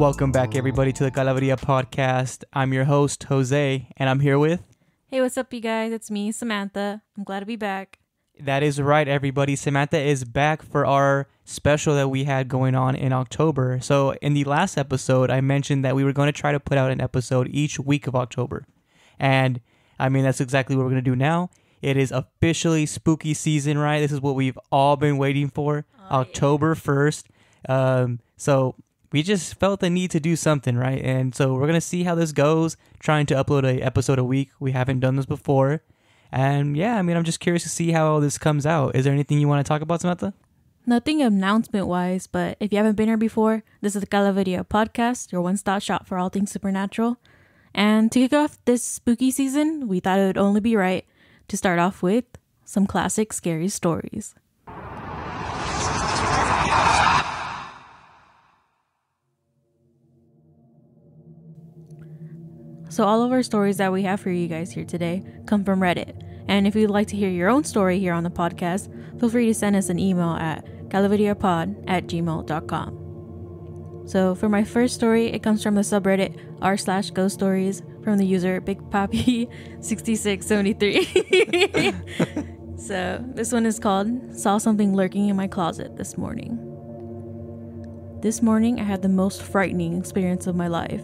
Welcome back, everybody, to the Calaveria podcast. I'm your host, Jose, and I'm here with... Hey, what's up, you guys? It's me, Samantha. I'm glad to be back. That is right, everybody. Samantha is back for our special that we had going on in October. So in the last episode, I mentioned that we were going to try to put out an episode each week of October. And, I mean, that's exactly what we're going to do now. It is officially spooky season, right? This is what we've all been waiting for, October 1st. So we just felt the need to do something, right? And so we're going to see how this goes, trying to upload an episode a week. We haven't done this before. And yeah, I mean, I'm just curious to see how all this comes out. Is there anything you want to talk about, Samantha? Nothing announcement-wise, but if you haven't been here before, this is the Calaveria podcast, your one-stop shop for all things supernatural. And to kick off this spooky season, we thought it would only be right to start off with some classic scary stories. So all of our stories that we have for you guys here today come from Reddit. And if you'd like to hear your own story here on the podcast, feel free to send us an email at calaveriapod@gmail.com. So for my first story, it comes from the subreddit r/ghost stories from the user BigPappy6673. So this one is called Saw Something Lurking in My Closet This Morning. This morning I had the most frightening experience of my life.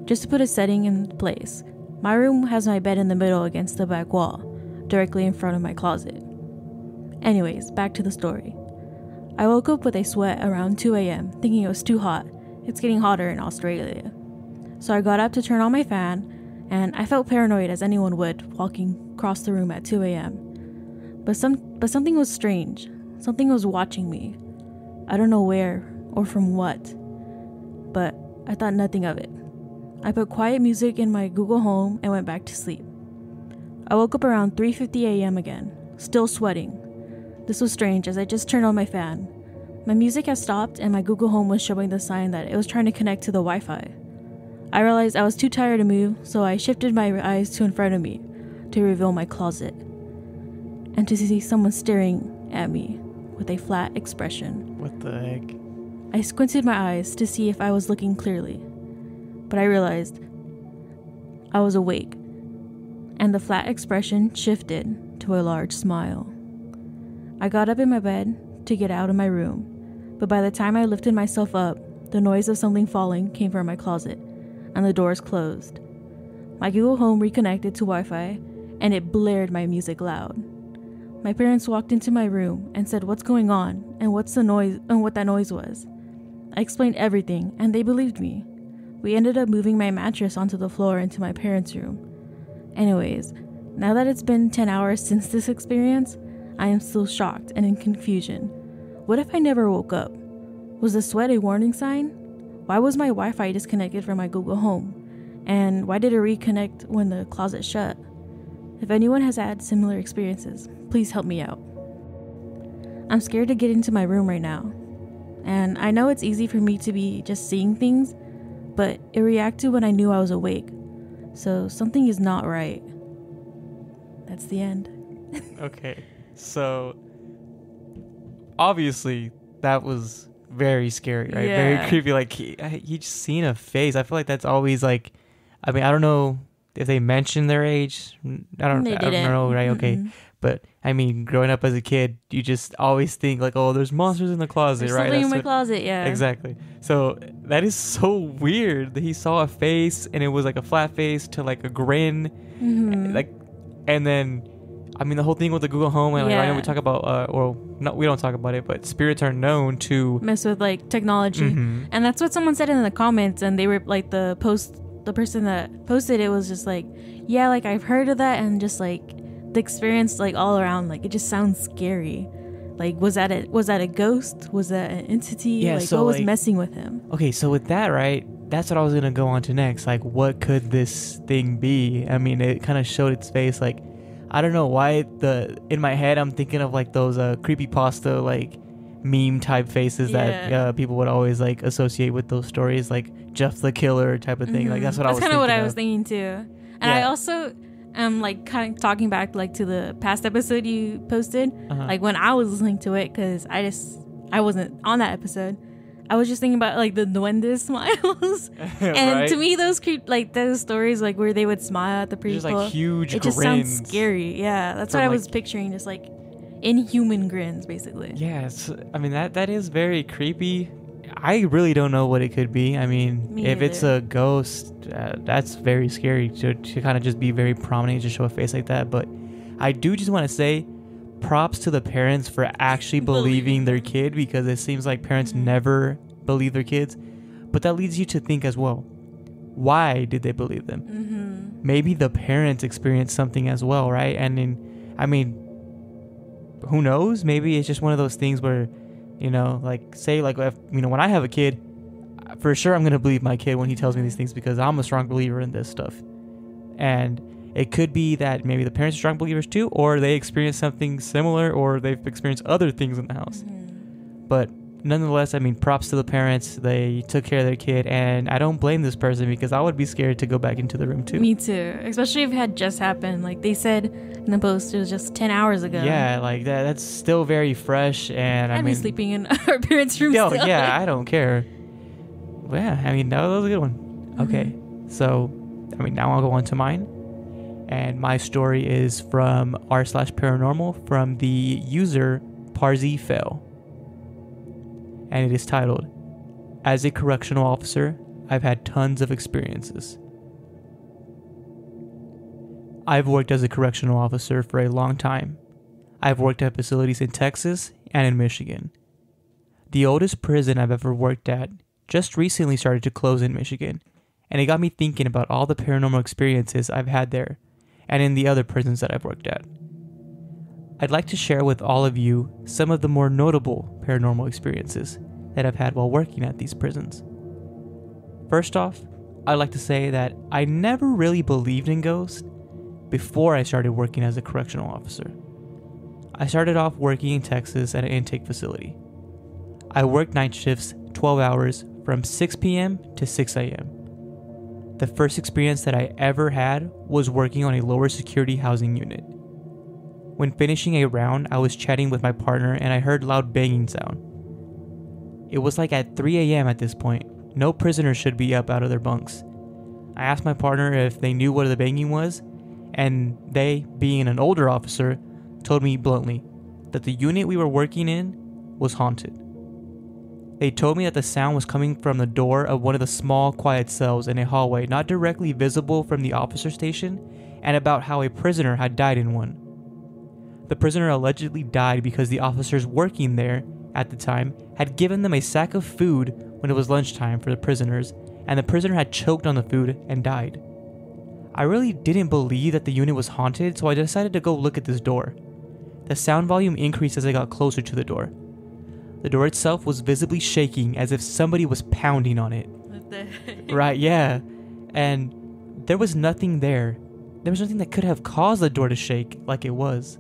Just to put a setting in place, my room has my bed in the middle against the back wall, directly in front of my closet. Anyways, back to the story. I woke up with a sweat around 2 a.m. thinking it was too hot. It's getting hotter in Australia. So I got up to turn on my fan, and I felt paranoid as anyone would walking across the room at 2 a.m. But something was strange. Something was watching me. I don't know where or from what, but I thought nothing of it. I put quiet music in my Google Home and went back to sleep. I woke up around 3:50 a.m. again, still sweating. This was strange as I just turned on my fan. My music had stopped and my Google Home was showing the sign that it was trying to connect to the Wi-Fi. I realized I was too tired to move, so I shifted my eyes to in front of me to reveal my closet and to see someone staring at me with a flat expression. What the heck? I squinted my eyes to see if I was looking clearly. But I realized I was awake, and the flat expression shifted to a large smile. I got up in my bed to get out of my room, but by the time I lifted myself up, the noise of something falling came from my closet, and the doors closed. My Google Home reconnected to Wi-Fi, and it blared my music loud. My parents walked into my room and said, "What's going on, and what's the noise, and what that noise was?" I explained everything, and they believed me. We ended up moving my mattress onto the floor into my parents' room. Anyways, now that it's been 10 hours since this experience, I am still shocked and in confusion. What if I never woke up? Was the sweat a warning sign? Why was my Wi-Fi disconnected from my Google Home? And why did it reconnect when the closet shut? If anyone has had similar experiences, please help me out. I'm scared to get into my room right now. And I know it's easy for me to be just seeing things, but it reacted when I knew I was awake. So something is not right. That's the end. Okay, so obviously that was very scary, right? Yeah. Very creepy. Like he just seen a face. I feel like that's always like, I mean, I don't know if they mentioned their age. I don't know, right? Okay. But I mean, growing up as a kid, you just always think like, oh, there's monsters in the closet, There's right? something in my closet, yeah. Exactly. So that is so weird that he saw a face and it was like a flat face to like a grin, like, and then, I mean, the whole thing with the Google Home and like, I know we talk about, we don't talk about it, but spirits are known to mess with like technology, and that's what someone said in the comments, and they were like the person that posted it was just like, yeah, like I've heard of that, and just like the experience like all around, like it just sounds scary. Like was that a ghost? Was that an entity? Yeah, like so what was like, messing with him? Okay, so with that, right, that's what I was gonna go on to next. Like, what could this thing be? I mean, it kind of showed its face. Like, I don't know why in my head I'm thinking of like those creepypasta like meme type faces that people would always like associate with those stories, like Jeff the Killer type of thing. Like that's what I was thinking. That's kind of what I was thinking too. And I also like kind of talking back like to the past episode you posted, like when I was listening to it, because I wasn't on that episode. I was just thinking about like the duende smiles, and Right? to me those those stories like where they would smile at the people, Just like huge it grins. just sounds scary. Yeah, that's what I was picturing, just like inhuman grins, basically. Yes, I mean that is very creepy. I really don't know what it could be. I mean, Me if it's neither. a ghost, that's very scary to kind of just be very prominent, just show a face like that. But I do just want to say props to the parents for actually believing their kid, because it seems like parents never believe their kids. But that leads you to think as well, why did they believe them? Maybe the parents experienced something as well, right? And I mean, who knows? Maybe it's just one of those things where, like say like if, when I have a kid, for sure I'm going to believe my kid when he tells me these things, because I'm a strong believer in this stuff. And it could be that maybe the parents are strong believers too, or they experienced something similar, or they've experienced other things in the house. But nonetheless, I mean, props to the parents. They took care of their kid, and I don't blame this person, because I would be scared to go back into the room too. Me too, especially if it had just happened. Like they said in the post, it was just 10 hours ago. Yeah, like that's still very fresh, and I'd be sleeping in our parents' room Oh, still. yeah, I don't care. Well, yeah, I mean, that was a good one. Okay, so, I mean, now I'll go on to mine. And my story is from r/paranormal from the user ParzyFail. And it is titled, As a Correctional Officer, I've had tons of experiences. I've worked as a correctional officer for a long time. I've worked at facilities in Texas and in Michigan. The oldest prison I've ever worked at just recently started to close in Michigan, and it got me thinking about all the paranormal experiences I've had there and in the other prisons that I've worked at. I'd like to share with all of you some of the more notable paranormal experiences that I've had while working at these prisons. First off, I'd like to say that I never really believed in ghosts before I started working as a correctional officer. I started off working in Texas at an intake facility. I worked night shifts 12 hours from 6 p.m. to 6 a.m. The first experience that I ever had was working on a lower security housing unit. When finishing a round, I was chatting with my partner and I heard loud banging sound. It was like at 3 a.m. at this point. No prisoners should be up out of their bunks. I asked my partner if they knew what the banging was, and they, being an older officer, told me bluntly that the unit we were working in was haunted. They told me that the sound was coming from the door of one of the small, quiet cells in a hallway not directly visible from the officer station, and about how a prisoner had died in one. The prisoner allegedly died because the officers working there at the time had given them a sack of food when it was lunchtime for the prisoners, and the prisoner had choked on the food and died. I really didn't believe that the unit was haunted, so I decided to go look at this door. The sound volume increased as I got closer to the door. The door itself was visibly shaking as if somebody was pounding on it. What the heck? Right, yeah. And there was nothing there. There was nothing that could have caused the door to shake like it was.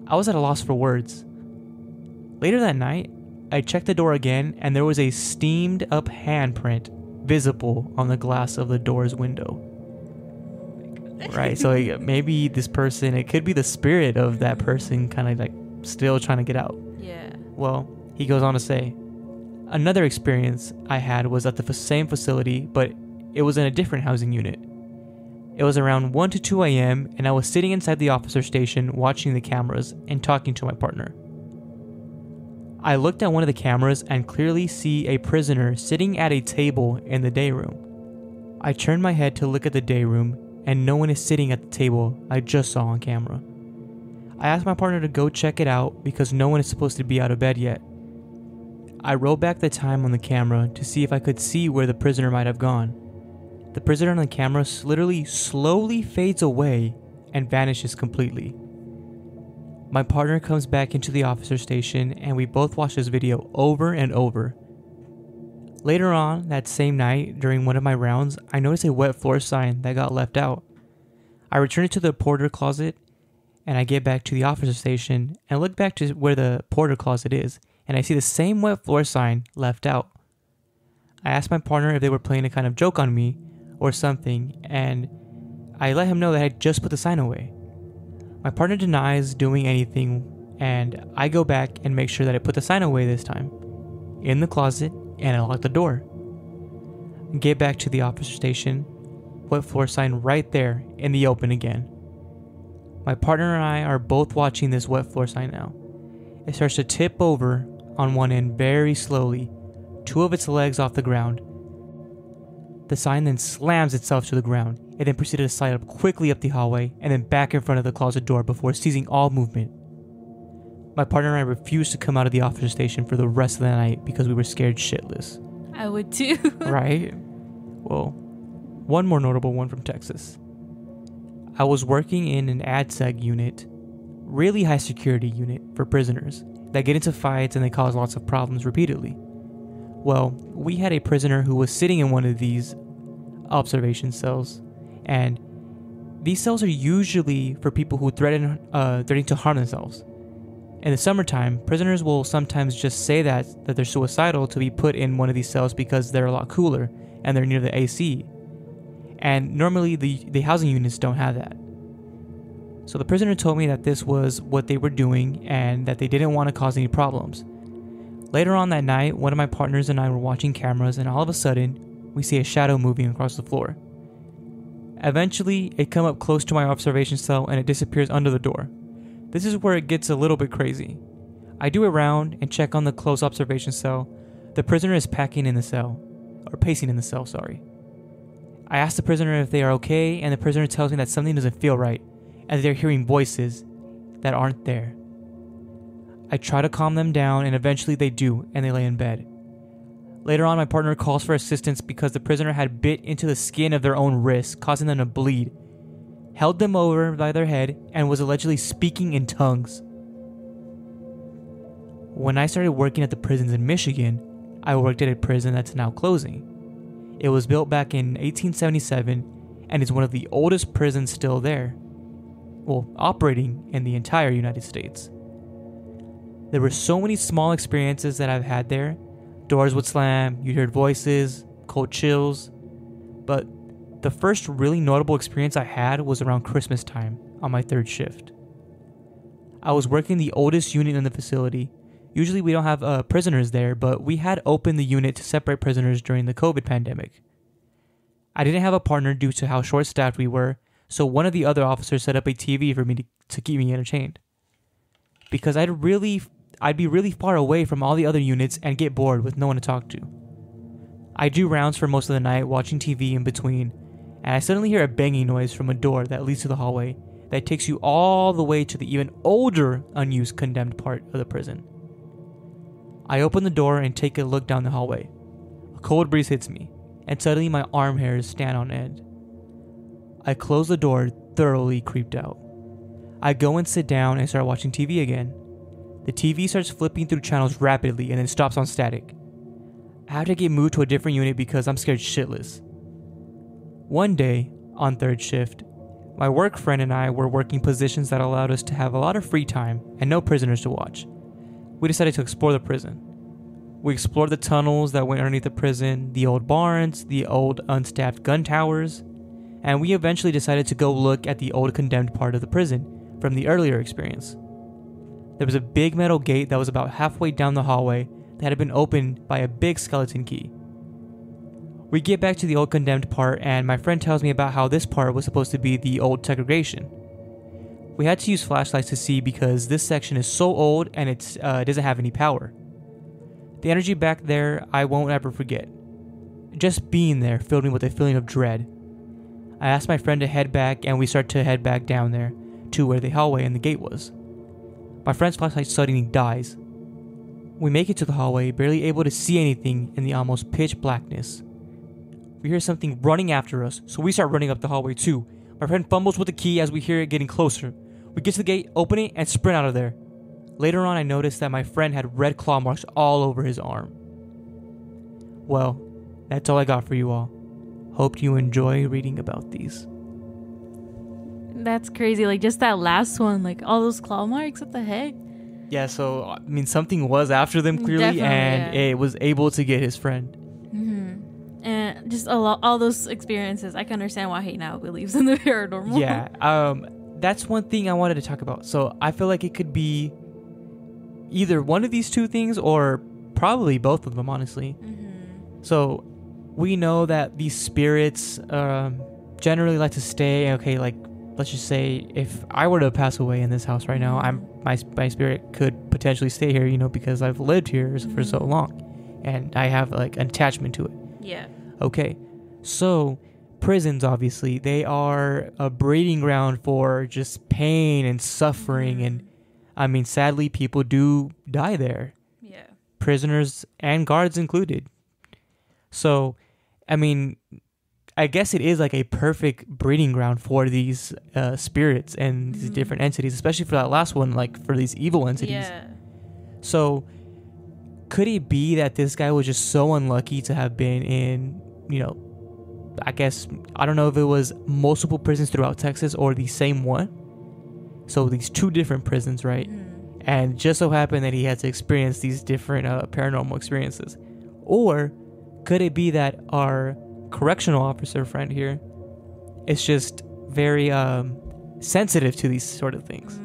I was at a loss for words. Later that night, I checked the door again, and there was a steamed up handprint visible on the glass of the door's window. Right, so maybe this person, it could be the spirit of that person kind of like still trying to get out. Yeah. Well, he goes on to say, another experience I had was at the same facility, but it was in a different housing unit. It was around 1 to 2 a.m., and I was sitting inside the officer station watching the cameras and talking to my partner. I looked at one of the cameras and clearly see a prisoner sitting at a table in the day room. I turned my head to look at the day room, and no one is sitting at the table I just saw on camera. I asked my partner to go check it out because no one is supposed to be out of bed yet. I rolled back the time on the camera to see if I could see where the prisoner might have gone. The prisoner on the camera literally slowly fades away and vanishes completely. My partner comes back into the officer station and we both watch this video over and over. Later on that same night, during one of my rounds, I noticed a wet floor sign that got left out. I return it to the porter closet and I get back to the officer station and look back to where the porter closet is, and I see the same wet floor sign left out. I asked my partner if they were playing a kind of joke on me or something, and I let him know that I had just put the sign away. My partner denies doing anything, and I go back and make sure that I put the sign away this time. in the closet, and I lock the door. Get back to the officer station, wet floor sign right there in the open again. My partner and I are both watching this wet floor sign now. It starts to tip over on one end very slowly, 2 of its legs off the ground. The sign then slams itself to the ground. It then proceeded to slide up quickly up the hallway and then back in front of the closet door before ceasing all movement. My partner and I refused to come out of the officer station for the rest of the night because we were scared shitless. I would too. Right? Well, one more notable one from Texas. I was working in an ADSEG unit, really high security unit for prisoners that get into fights and they cause lots of problems repeatedly. Well, we had a prisoner who was sitting in one of these observation cells, and these cells are usually for people who threaten to harm themselves. In the summertime, prisoners will sometimes just say that they're suicidal to be put in one of these cells because they're a lot cooler and they're near the AC. And normally the housing units don't have that. So the prisoner told me that this was what they were doing and that they didn't want to cause any problems. Later on that night, one of my partners and I were watching cameras, and all of a sudden, we see a shadow moving across the floor. Eventually, it come up close to my observation cell and it disappears under the door. This is where it gets a little bit crazy. I do a round and check on the closed observation cell. The prisoner is pacing in the cell. I ask the prisoner if they are okay, and the prisoner tells me that something doesn't feel right, and they're hearing voices that aren't there. I try to calm them down, and eventually they do, and they lay in bed. Later on, my partner calls for assistance because the prisoner had bit into the skin of their own wrist, causing them to bleed, held them over by their head, and was allegedly speaking in tongues. When I started working at the prisons in Michigan, I worked at a prison that's now closing. It was built back in 1877 and is one of the oldest prisons still there. Well, operating in the entire United States. There were so many small experiences that I've had there. Doors would slam, you heard voices, cold chills. But the first really notable experience I had was around Christmas time on my 3rd shift. I was working the oldest unit in the facility. Usually we don't have prisoners there, but we had opened the unit to separate prisoners during the COVID pandemic. I didn't have a partner due to how short-staffed we were, so one of the other officers set up a TV for me to keep me entertained. Because I'd be really far away from all the other units and get bored with no one to talk to. I do rounds for most of the night watching TV in between, and I suddenly hear a banging noise from a door that leads to the hallway that takes you all the way to the even older unused condemned part of the prison. I open the door and take a look down the hallway. A cold breeze hits me, and suddenly my arm hairs stand on end. I close the door, thoroughly creeped out. I go and sit down and start watching TV again. The TV starts flipping through channels rapidly and then stops on static. I have to get moved to a different unit because I'm scared shitless. One day, on 3rd shift, my work friend and I were working positions that allowed us to have a lot of free time and no prisoners to watch. We decided to explore the prison. We explored the tunnels that went underneath the prison, the old barns, the old unstaffed gun towers, and we eventually decided to go look at the old condemned part of the prison from the earlier experience. There was a big metal gate that was about halfway down the hallway that had been opened by a big skeleton key. We get back to the old condemned part, and my friend tells me about how this part was supposed to be the old segregation. We had to use flashlights to see because this section is so old and it doesn't have any power. The energy back there I won't ever forget. Just being there filled me with a feeling of dread. I asked my friend to head back, and we start to head back down there to where the hallway and the gate was. My friend's flashlight suddenly dies. We make it to the hallway, barely able to see anything in the almost pitch blackness. We hear something running after us, so we start running up the hallway too. My friend fumbles with the key as we hear it getting closer. We get to the gate, open it, and sprint out of there. Later on, I noticed that my friend had red claw marks all over his arm. Well, that's all I got for you all. Hope you enjoy reading about these. That's crazy. Like, just that last one, like, all those claw marks, what the heck? Yeah, so, I mean, something was after them clearly, Definitely, and it was able to get his friend. Mm-hmm. And just all those experiences, I can understand why he now believes in the paranormal. Yeah, that's one thing I wanted to talk about. So, I feel like it could be either one of these two things or probably both of them, honestly. So we know that these spirits generally like to stay. Okay, like let's just say if I were to pass away in this house right now, my spirit could potentially stay here, you know, because I've lived here for so long, and I have like an attachment to it. Yeah. Okay, so prisons, obviously, they are a breeding ground for just pain and suffering, and I mean, sadly, people do die there. Yeah. Prisoners and guards included. So, I mean, I guess it is like a perfect breeding ground for these spirits and these different entities, especially for that last one, like for these evil entities. Yeah. So, could it be that this guy was just so unlucky to have been in, you know, I guess, I don't know if it was multiple prisons throughout Texas or the same one. So these 2 different prisons, right? And just so happened that he had to experience these different paranormal experiences. Or could it be that our correctional officer friend here is just very sensitive to these sort of things?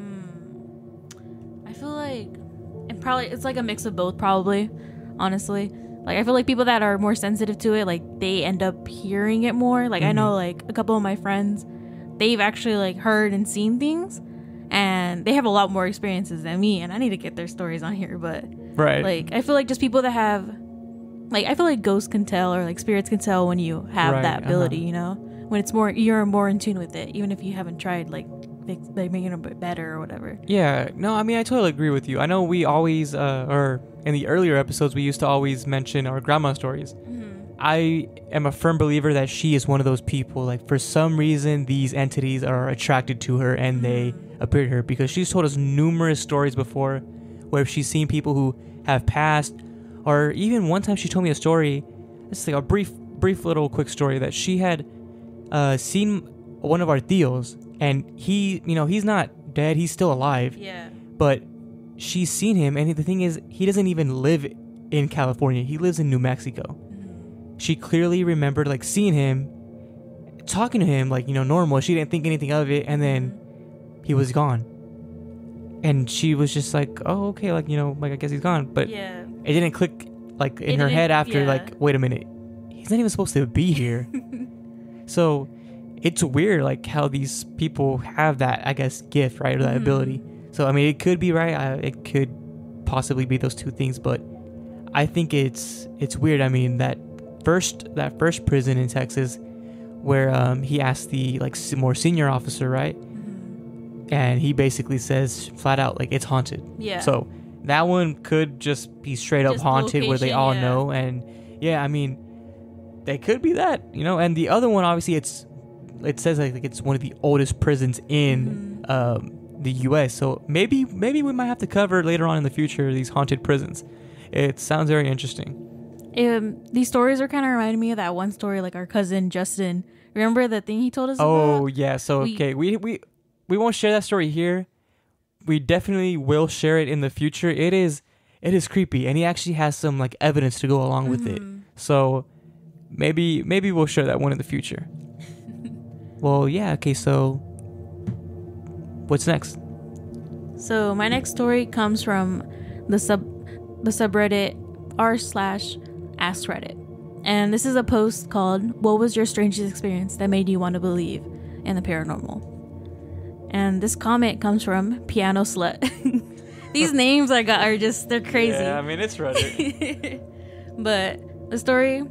I feel like it's like a mix of both, probably, honestly. Like, I feel like people that are more sensitive to it, like, they end up hearing it more. Like, I know, like, a couple of my friends, they've actually, like, heard and seen things, and they have a lot more experiences than me, and I need to get their stories on here. But right, like, I feel like just people that have, like, I feel like ghosts can tell, or like spirits can tell when you have that ability, you know, when it's more, you're more in tune with it, even if you haven't tried like making it a bit better or whatever. Yeah, no, I mean, I totally agree with you. I know we always or in the earlier episodes we used to always mention our grandma stories. I am a firm believer that she is one of those people, like, for some reason these entities are attracted to her and they appear to her, because she's told us numerous stories before where she's seen people who have passed, or even one time she told me a story, it's like a brief little quick story, that she had seen one of our tios, and he, you know, he's not dead, he's still alive, but she's seen him, and the thing is, he doesn't even live in California, he lives in New Mexico. She clearly remembered, like, seeing him, talking to him, like, you know, normal. She didn't think anything of it, and then he was gone. And she was just like, oh, okay, like, you know, like, I guess he's gone. But it didn't click, like, in her head after, like, wait a minute, he's not even supposed to be here. So it's weird, like, how these people have that, I guess, gift, right, or that ability. So, I mean, it could be right. It could possibly be those 2 things, but I think it's weird. I mean, that first prison in Texas where he asked the, like, more senior officer, right? And he basically says flat out, like, it's haunted. Yeah. So that one could just be straight up haunted, location, where they all know. And yeah, I mean, they could be that, you know. And the other one, obviously, it says like it's one of the oldest prisons in the U.S. So maybe we might have to cover later on in the future these haunted prisons. It sounds very interesting. These stories are kind of reminding me of that one story, like our cousin Justin. Remember the thing he told us about? Oh, yeah. So, okay, we won't share that story here. We definitely will share it in the future. It is creepy, and he actually has some, like, evidence to go along with it. So maybe we'll share that one in the future. Well, yeah. Okay, so what's next? So my next story comes from the subreddit r/AskReddit. And this is a post called, "What was your strangest experience that made you want to believe in the paranormal?" And this comment comes from Piano Slut. These names they're crazy. Yeah, I mean, it's Reddit. But the story,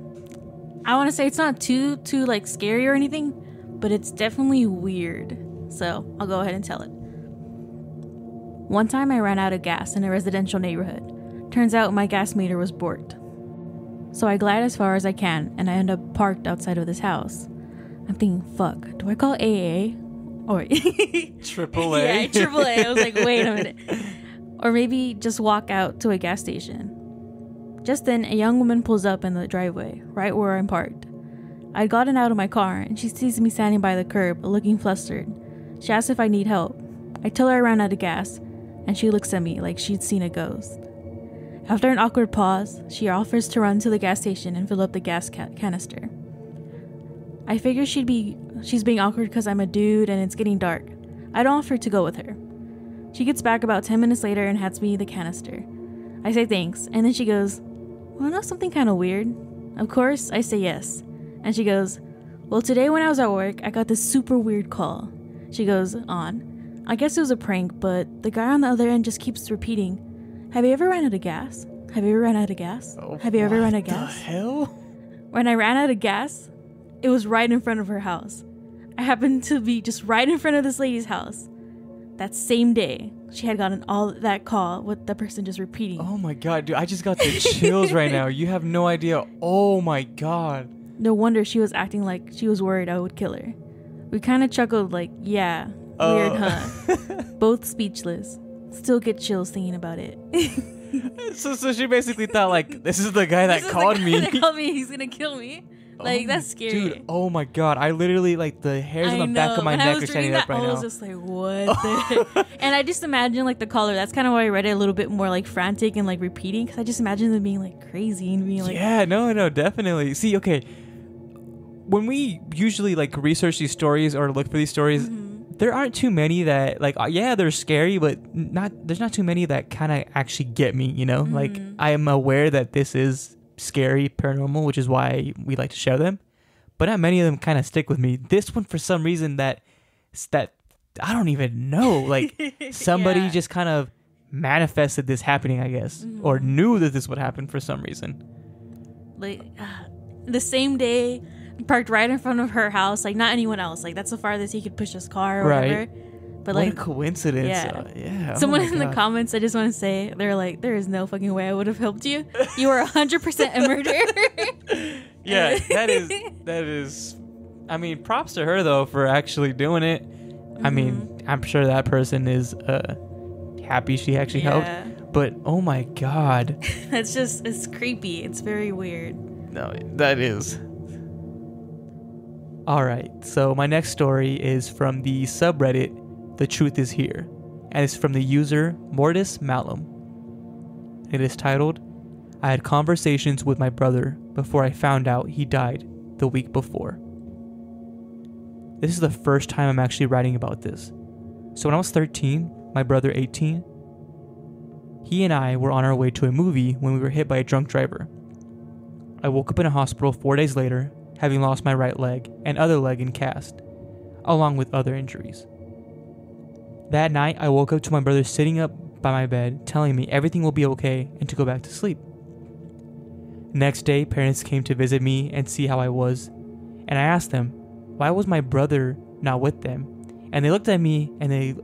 I want to say it's not too like scary or anything, but it's definitely weird. So I'll go ahead and tell it. One time I ran out of gas in a residential neighborhood. Turns out my gas meter was borked. So I glide as far as I can, and I end up parked outside of this house. I'm thinking, fuck, do I call AA? Or AAA? Yeah, AAA. I was like, wait a minute. Or maybe just walk out to a gas station. Just then, a young woman pulls up in the driveway, right where I'm parked. I'd gotten out of my car, and she sees me standing by the curb, looking flustered. She asks if I need help. I tell her I ran out of gas, and she looks at me like she'd seen a ghost. After an awkward pause, she offers to run to the gas station and fill up the gas canister. I figure she's being awkward because I'm a dude and it's getting dark. I don't offer to go with her. She gets back about 10 minutes later and hands me the canister. I say thanks, and then she goes, wanna know something kind of weird? Of course, I say yes. And she goes, well, today when I was at work, I got this super weird call. She goes on, I guess it was a prank, but the guy on the other end just keeps repeating, have you ever ran out of gas? Have you ever run out of gas? Have you ever run out of gas? What the hell? When I ran out of gas, it was right in front of her house. I happened to be just right in front of this lady's house. That same day, she had gotten all that call with the person just repeating. Oh my god, dude, I just got the chills right now. You have no idea. Oh my god. No wonder she was acting like she was worried I would kill her. We kind of chuckled like, yeah, weird, huh? Both speechless. Still get chills thinking about it. So she basically thought like, this is the guy that called me. That called me. He's gonna kill me. Like, that's scary. Dude, oh my god. I literally, like, the hairs on the back of my neck are standing up right now. I was just like, what the And I just imagine, like, the caller. That's kind of why I read it a little bit more, like, frantic and, like, repeating. Because I just imagine them being, like, crazy and being, like... Yeah, no, definitely. See, okay. When we usually, like, research these stories or look for these stories, there aren't too many that, like, yeah, they're scary, but there's not too many that kind of actually get me, you know? Like, I am aware that this is scary, paranormal, which is why we like to share them, but not many of them kind of stick with me. This one, for some reason, that I don't even know, like somebody just kind of manifested this happening, I guess, or knew that this would happen for some reason. Like the same day, parked right in front of her house, like not anyone else, like that's the farthest he could push his car or whatever. But what like a coincidence. Yeah. Someone in the comments, I just want to say, they're like, there is no fucking way I would have helped you. You are 100% a murderer. Yeah, that is, I mean, props to her though for actually doing it. I mean, I'm sure that person is happy she actually helped. But oh my god. It's creepy. It's very weird. No, that is. Alright, so my next story is from the subreddit The Truth Is Here, and it's from the user Mortis Malum. It is titled, I had conversations with my brother before I found out he died the week before. This is the first time I'm actually writing about this. So when I was 13, my brother 18, he and I were on our way to a movie when we were hit by a drunk driver. I woke up in a hospital 4 days later, having lost my right leg and other leg in cast, along with other injuries. That night, I woke up to my brother sitting up by my bed, telling me everything will be okay and to go back to sleep. Next day, parents came to visit me and see how I was, and I asked them, why was my brother not with them? And they looked at me and they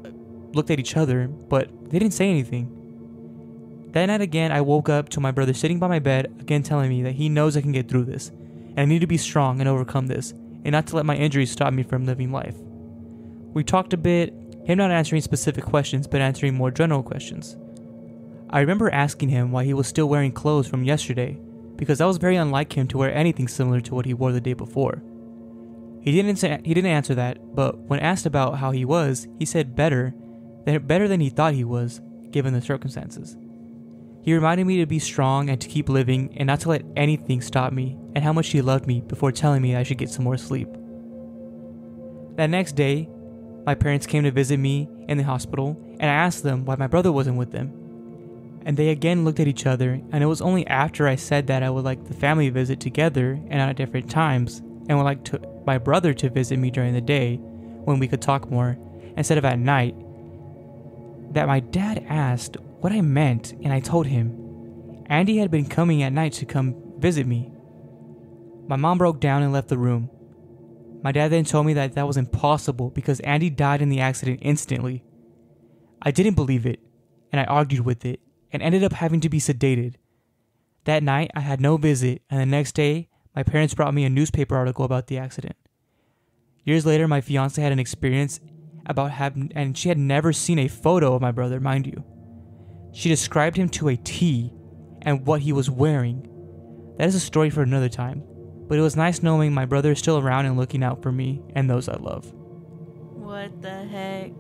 looked at each other, but they didn't say anything. That night again, I woke up to my brother sitting by my bed, again telling me that he knows I can get through this, and I need to be strong and overcome this, and not to let my injuries stop me from living life. We talked a bit, him not answering specific questions, but answering more general questions. I remember asking him why he was still wearing clothes from yesterday, because that was very unlike him to wear anything similar to what he wore the day before. He didn't answer that, but when asked about how he was, he said better than he thought he was, given the circumstances. He reminded me to be strong and to keep living and not to let anything stop me, and how much he loved me before telling me I should get some more sleep. That next day, my parents came to visit me in the hospital, and I asked them why my brother wasn't with them. And they again looked at each other, and it was only after I said that I would like the family visit together and at different times, and would like my brother to visit me during the day when we could talk more, instead of at night, that my dad asked what I meant, and I told him Andy had been coming at night to come visit me. My mom broke down and left the room. My dad then told me that was impossible because Andy died in the accident instantly. I didn't believe it, and I argued with it, and ended up having to be sedated. That night, I had no visit, and the next day, my parents brought me a newspaper article about the accident. Years later, my fiance had an experience and she had never seen a photo of my brother, mind you. She described him to a T and what he was wearing. That is a story for another time, but it was nice knowing my brother is still around and looking out for me and those I love. What the heck?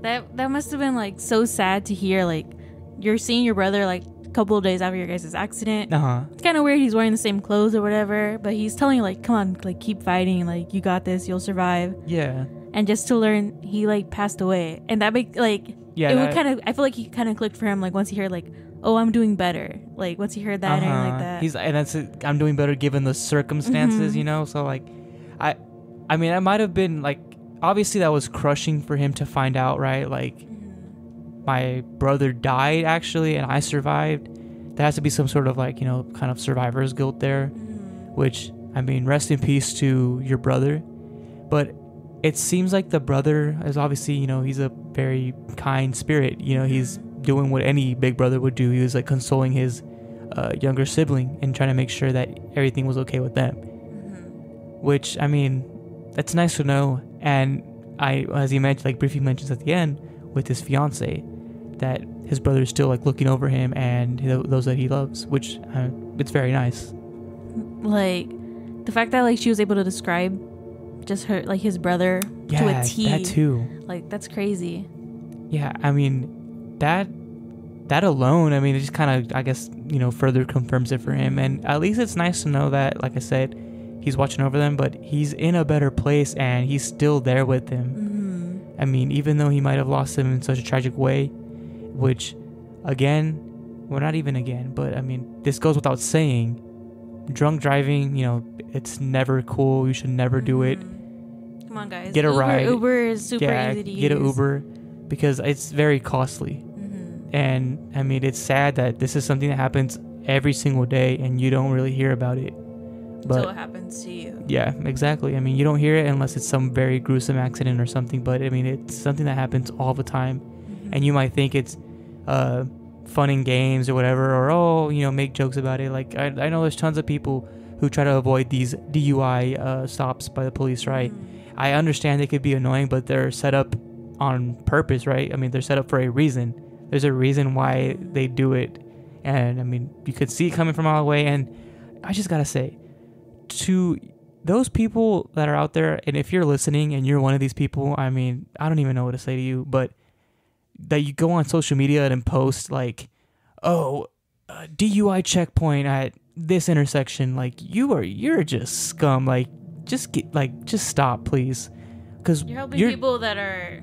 That must have been like so sad to hear. Like, you're seeing your brother like a couple of days after your guys' accident. It's kind of weird he's wearing the same clothes or whatever, but he's telling you like, come on, like keep fighting, like you got this, you'll survive. Yeah. And just to learn he like passed away, and that make like yeah, it would kind of, I feel like he kind of clicked for him, like once he heard like, oh, I'm doing better, like once he heard that and everything like that. And that's it, I'm doing better given the circumstances, you know. So like, I mean, I might have been like, obviously that was crushing for him to find out, right? Like, my brother died actually, and I survived. There has to be some sort of like, you know, kind of survivor's guilt there, which, I mean, rest in peace to your brother. But it seems like the brother is obviously, you know, he's a very kind spirit. You know, he's doing what any big brother would do. He was like consoling his younger sibling and trying to make sure that everything was okay with them. Which, I mean, that's nice to know. And as he mentioned, like briefly mentions at the end with his fiance, that his brother is still like looking over him and those that he loves, which it's very nice. Like the fact that like she was able to describe just her, like his brother to a T. That too. Like that's crazy. Yeah, I mean that alone, I mean, it just kind of, I guess, you know, further confirms it for him. And at least it's nice to know that, like I said, he's watching over them, but he's in a better place and he's still there with them. I mean, even though he might have lost him in such a tragic way, which, again, well, not even again, but I mean, this goes without saying, drunk driving, you know, it's never cool. You should never do it. Come on, guys. Get a ride. Uber is super easy to use. Get an Uber, because it's very costly. And I mean, it's sad that this is something that happens every single day and you don't really hear about it. But until it happens to you. Yeah, exactly. I mean, you don't hear it unless it's some very gruesome accident or something, but I mean, it's something that happens all the time. And you might think it's fun and games or whatever, or, oh, you know, make jokes about it. Like, I know there's tons of people who try to avoid these DUI stops by the police, right? I understand they could be annoying, but they're set up on purpose, right? I mean, they're set up for a reason. There's a reason why they do it. And I mean, you could see it coming from all the way. And I just gotta say, to those people that are out there, and if you're listening and you're one of these people, I mean, I don't even know what to say to you, but that you go on social media and post like, oh, DUI checkpoint at this intersection, like you're just scum. Like, just stop, please, because you're helping people that are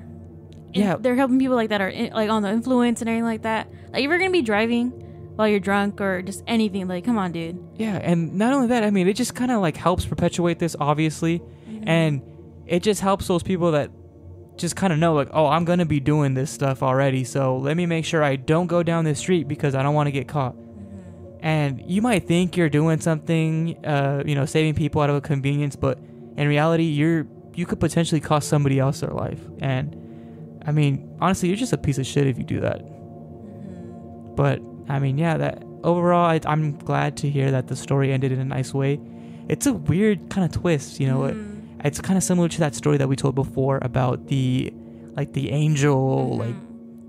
they're helping people like that are like on the influence and everything like that. Like, if you're gonna be driving while you're drunk or just anything, like, come on, dude. Yeah, and not only that, I mean, it just kind of like helps perpetuate this, obviously, and it just helps those people that just kind of know, like, oh, I'm gonna be doing this stuff already, so let me make sure I don't go down this street because I don't want to get caught. And you might think you're doing something, you know, saving people out of a convenience, but in reality, you could potentially cost somebody else their life. And I mean, honestly, you're just a piece of shit if you do that. But I mean, yeah, that overall, I'm glad to hear that the story ended in a nice way. It's a weird kind of twist, you know. It's kind of similar to that story that we told before about the angel, like,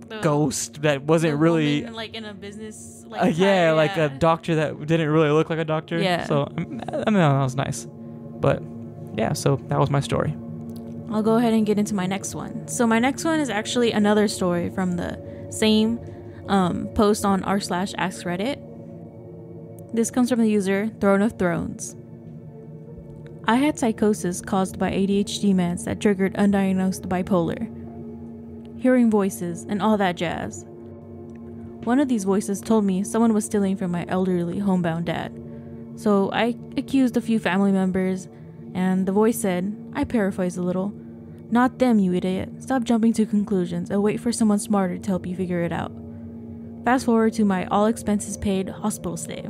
the ghost that wasn't really woman, like, in a business, like, like a doctor that didn't really look like a doctor. Yeah. So I mean, that was nice. But yeah, so that was my story. I'll go ahead and get into my next one. So my next one is actually another story from the same post on r/AskReddit. This comes from the user Throne of Thrones. I had psychosis caused by ADHD meds that triggered undiagnosed bipolar, hearing voices, and all that jazz. One of these voices told me someone was stealing from my elderly homebound dad. So I accused a few family members, and the voice said, I paraphrase a little, "Not them, you idiot. Stop jumping to conclusions and wait for someone smarter to help you figure it out." Fast forward to my all expenses paid hospital stay,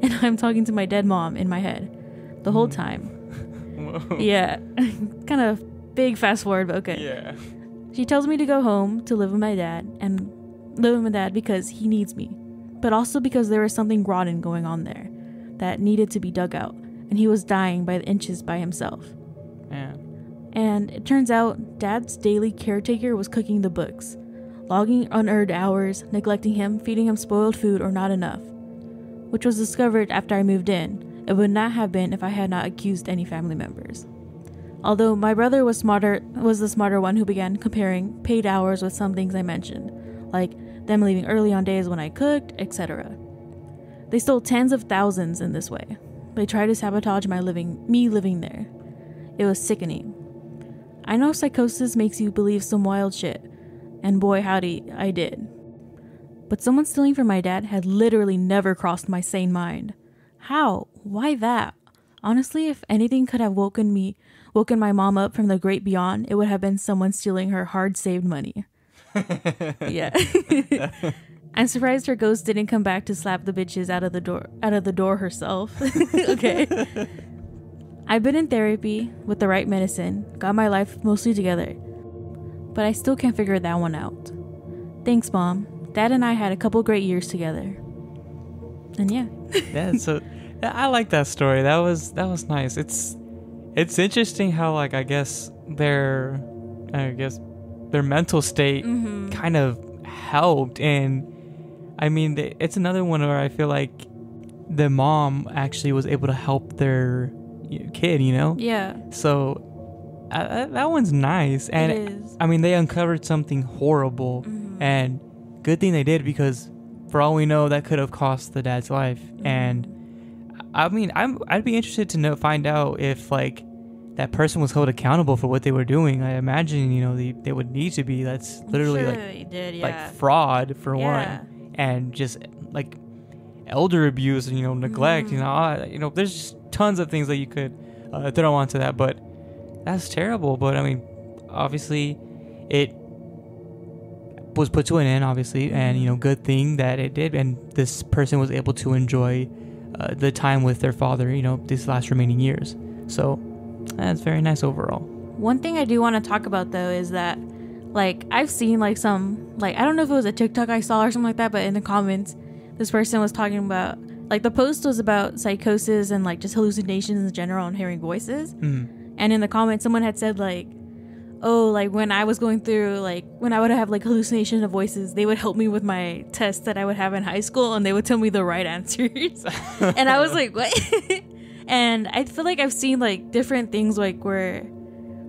and I'm talking to my dead mom in my head the whole time. Whoa. Yeah, kind of big fast forward, but okay. Yeah. She tells me to go home to live with my dad, and live with my dad because he needs me, but also because there was something rotten going on there that needed to be dug out, and he was dying by the inches by himself. Yeah. And it turns out Dad's daily caretaker was cooking the books, logging unearned hours, neglecting him, feeding him spoiled food or not enough, which was discovered after I moved in. It would not have been if I had not accused any family members. Although my brother was the smarter one who began comparing paid hours with some things I mentioned, like them leaving early on days when I cooked, etc. They stole tens of thousands in this way. They tried to sabotage me living there. It was sickening. I know psychosis makes you believe some wild shit, And boy, howdy, I did. But someone stealing from my dad had literally never crossed my sane mind. How? Why that? Honestly, if anything could have woken my mom up from the great beyond, it would have been someone stealing her hard-saved money. Yeah. I'm surprised her ghost didn't come back to slap the bitches out of the door herself. Okay. I've been in therapy with the right medicine, got my life mostly together, but I still can't figure that one out. Thanks, Mom. Dad and I had a couple great years together. And yeah. Yeah, so I like that story. That was nice. It's interesting how, like, I guess their mental state kind of helped. And I mean, it's another one where I feel like the mom actually was able to help their kid, you know? Yeah. So that one's nice. And it is. I mean, they uncovered something horrible, and good thing they did, because for all we know, that could have cost the dad's life. And I mean, I'd be interested to find out if, like, that person was held accountable for what they were doing. I imagine, you know, they would need to be. That's literally like fraud for one, and just like elder abuse and, you know, neglect. You know, there's just tons of things that you could throw onto that, but that's terrible. But I mean, obviously, it was put to an end, obviously, and, you know, good thing that it did, and this person was able to enjoy the time with their father, you know, these last remaining years. So that's very nice overall. One thing I do want to talk about, though, is that, like, I've seen, like, some, like, I don't know if it was a TikTok I saw or something like that, but in the comments, this person was talking about, like, the post was about psychosis and, like, just hallucinations in general and hearing voices. And in the comments, someone had said, like, oh, like, when I was going through, like, when I would have, like, hallucinations of voices, they would help me with my tests that I would have in high school, and they would tell me the right answers. And I was like, what? And I feel like I've seen, like, different things, like, where,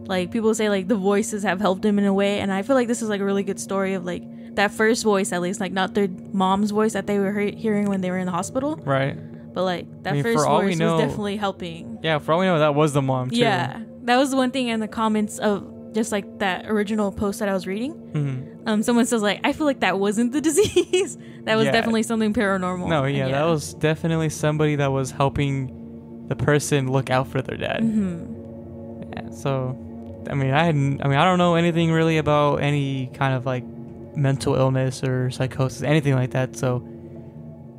like, people say, like, the voices have helped them in a way, and I feel like this is, like, a really good story of, like, that first voice, at least, like, not their mom's voice that they were hearing when they were in the hospital. Right. But, like, that first voice was definitely helping. Yeah, for all we know, that was the mom, too. Yeah. That was the one thing in the comments of just, like, that original post that I was reading. Someone says, like, I feel like that wasn't the disease. That was definitely something paranormal. No, yeah, that was definitely somebody that was helping the person look out for their dad. Yeah, so, I mean, I don't know anything really about any kind of, like, mental illness or psychosis, anything like that. So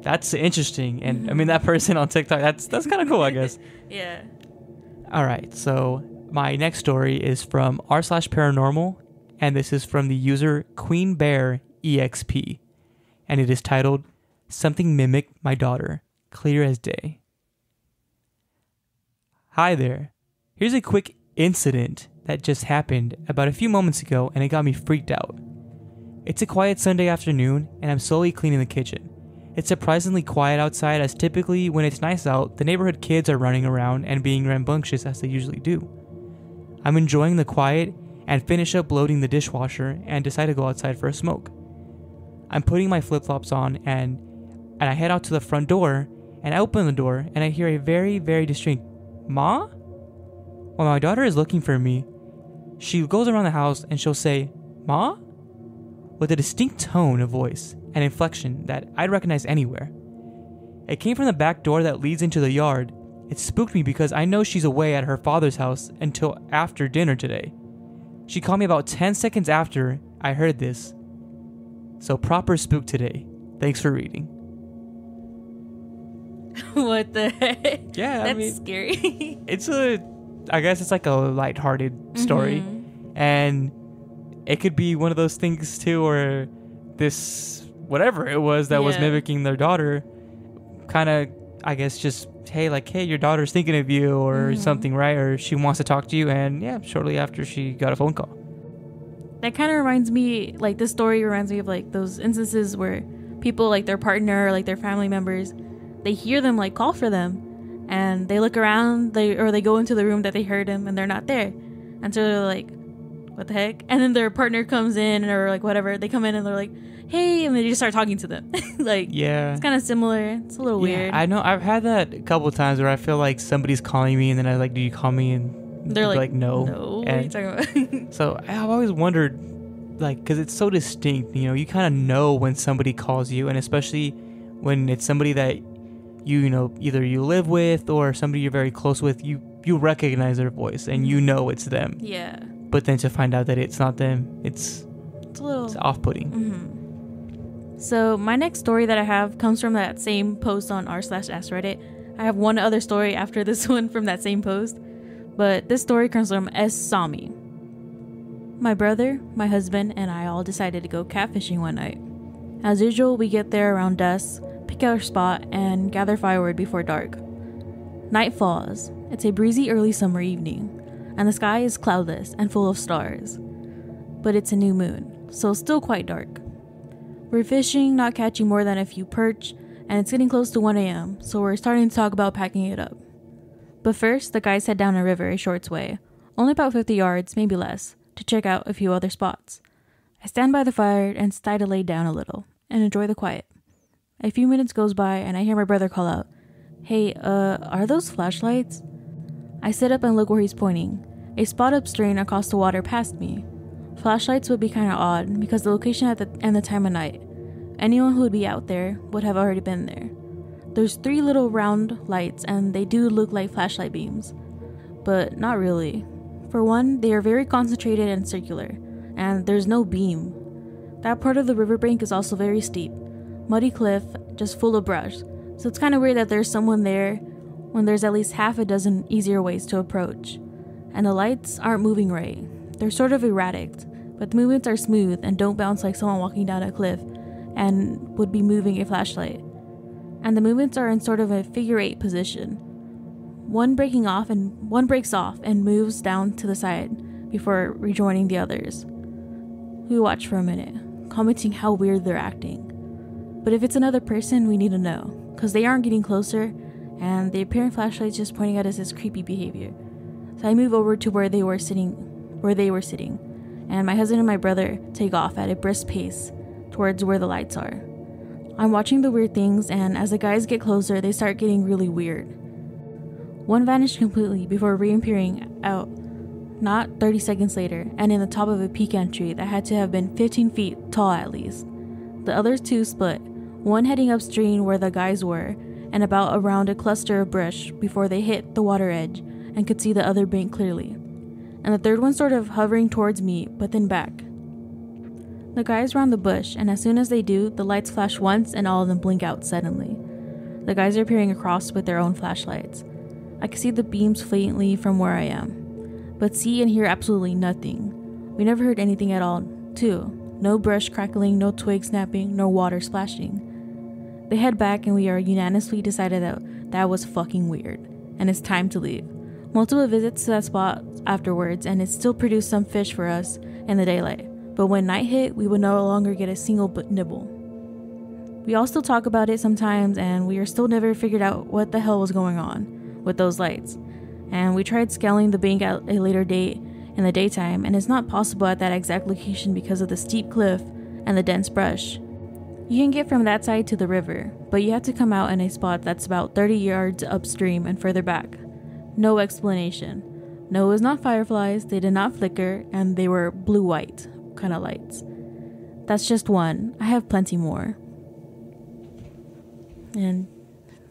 that's interesting. And I mean, that person on TikTok, that's kind of cool, I guess. Yeah. All right, so my next story is from r/paranormal, and this is from the user Queen Bear EXP, and it is titled "Something Mimicked My Daughter, Clear as Day." Hi there. Here's a quick incident that just happened about a few moments ago, and it got me freaked out. It's a quiet Sunday afternoon, and I'm slowly cleaning the kitchen. It's surprisingly quiet outside, as typically when it's nice out, the neighborhood kids are running around and being rambunctious as they usually do. I'm enjoying the quiet and finish up loading the dishwasher and decide to go outside for a smoke. I'm putting my flip-flops on and I head out to the front door, and I open the door and I hear a very, very distinct "Ma?" While my daughter is looking for me, she goes around the house and she'll say "Ma?" with a distinct tone of voice and inflection that I'd recognize anywhere. It came from the back door that leads into the yard. It spooked me because I know she's away at her father's house until after dinner today. She called me about 10 seconds after I heard this. So proper spook today. Thanks for reading. What the heck? Yeah, that's scary. I guess it's like a lighthearted story. And it could be one of those things too, where this, whatever it was that was mimicking their daughter, kind of, I guess, just, hey, your daughter's thinking of you or something, right? Or she wants to talk to you, and yeah, shortly after she got a phone call. That kind of reminds me, like, this story reminds me of, like, those instances where people, like, their partner or, like, their family members, they hear them, like, call for them, and they look around, they go into the room that they heard them, and they're not there. And so they're like, what the heck? And then their partner comes in, or, like, whatever, they come in and they're like, hey, and they just start talking to them. Like, yeah, it's kind of similar. It's a little weird. I know, I've had that a couple of times where I feel like somebody's calling me, and then I do you call me? And they're like, no. What are you talking about? So I've always wondered, like, because it's so distinct, you know, you kind of know when somebody calls you, and especially when it's somebody that you know, either you live with or somebody you're very close with, you recognize their voice and you know it's them. Yeah. But then to find out that it's not them, it's a little... it's off-putting. Mm-hmm. So my next story that I have comes from that same post on r/AskReddit. I have one other story after this one from that same post, but this story comes from S. Sami. My brother, my husband, and I all decided to go catfishing one night. As usual, we get there around dusk, pick our spot, and gather firewood before dark. Night falls. It's a breezy early summer evening, and the sky is cloudless and full of stars. But it's a new moon, so still quite dark. We're fishing, not catching more than a few perch, and it's getting close to 1 a.m., so we're starting to talk about packing it up. But first, the guys head down a river a short way, only about 50 yards, maybe less, to check out a few other spots. I stand by the fire and decide to lay down a little and enjoy the quiet. A few minutes goes by and I hear my brother call out, "Hey, are those flashlights?" I sit up and look where he's pointing. A spot upstream across the water past me. Flashlights would be kind of odd because the location and the time of night. Anyone who would be out there would have already been there. There's 3 little round lights and they do look like flashlight beams. But not really. For one, they are very concentrated and circular, and there's no beam. That part of the riverbank is also very steep. Muddy cliff, just full of brush, so it's kind of weird that there's someone there when there's at least half a dozen easier ways to approach. And the lights aren't moving right. They're sort of erratic, but the movements are smooth and don't bounce like someone walking down a cliff and would be moving a flashlight. And the movements are in sort of a figure 8 position. One breaks off and moves down to the side before rejoining the others. We watch for a minute, commenting how weird they're acting. But if it's another person, we need to know, because they aren't getting closer, and the apparent flashlight's just pointing at us as creepy behavior. So I move over to where they were sitting, and my husband and my brother take off at a brisk pace towards where the lights are. I'm watching the weird things, and as the guys get closer, they start getting really weird. One vanished completely before reappearing out not 30 seconds later, and in the top of a pecan tree that had to have been 15 feet tall at least. The other 2 split, one heading upstream where the guys were, and about around a cluster of brush before they hit the water edge and could see the other bank clearly. And the third one sort of hovering towards me, but then back. The guys round the bush, and as soon as they do, the lights flash once and all of them blink out suddenly. The guys are peering across with their own flashlights. I can see the beams faintly from where I am, but see and hear absolutely nothing. We never heard anything at all, too. No brush crackling, no twig snapping, no water splashing. They head back and we are unanimously decided that was fucking weird, and it's time to leave. Multiple visits to that spot afterwards, and it still produced some fish for us in the daylight, but when night hit, we would no longer get a single nibble. We all still talk about it sometimes, and we are still never figured out what the hell was going on with those lights. And we tried scaling the bank at a later date in the daytime, and it's not possible at that exact location because of the steep cliff and the dense brush. You can get from that side to the river, but you have to come out in a spot that's about 30 yards upstream and further back. No explanation. No, it was not fireflies, they did not flicker, and they were blue-white kind of lights. That's just one. I have plenty more. And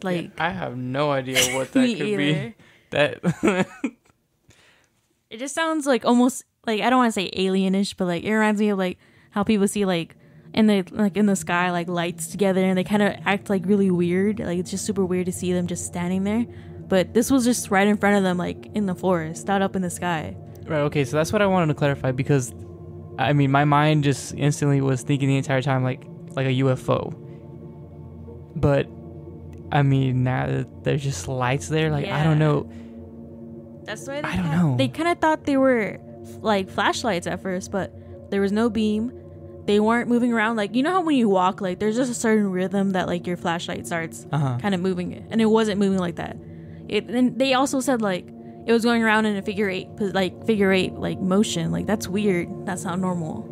like, I have no idea what that could either. be. That it just sounds like almost like, I don't want to say alienish, but like it reminds me of like how people see like in the sky like lights together and they kind of act like really weird. Like it's just super weird to see them just standing there. But this was just right in front of them, like in the forest, not up in the sky. Right. Okay. So that's what I wanted to clarify, because I mean my mind just instantly was thinking the entire time like a UFO. But I mean, now there's just lights there. Like, yeah. I don't know. That's why I don't know. They kind of thought they were like flashlights at first, but there was no beam. They weren't moving around. Like, you know how when you walk, like there's just a certain rhythm that like your flashlight starts kind of moving it, and it wasn't moving like that. And they also said like it was going around in a figure eight motion. Like that's weird. That's not normal.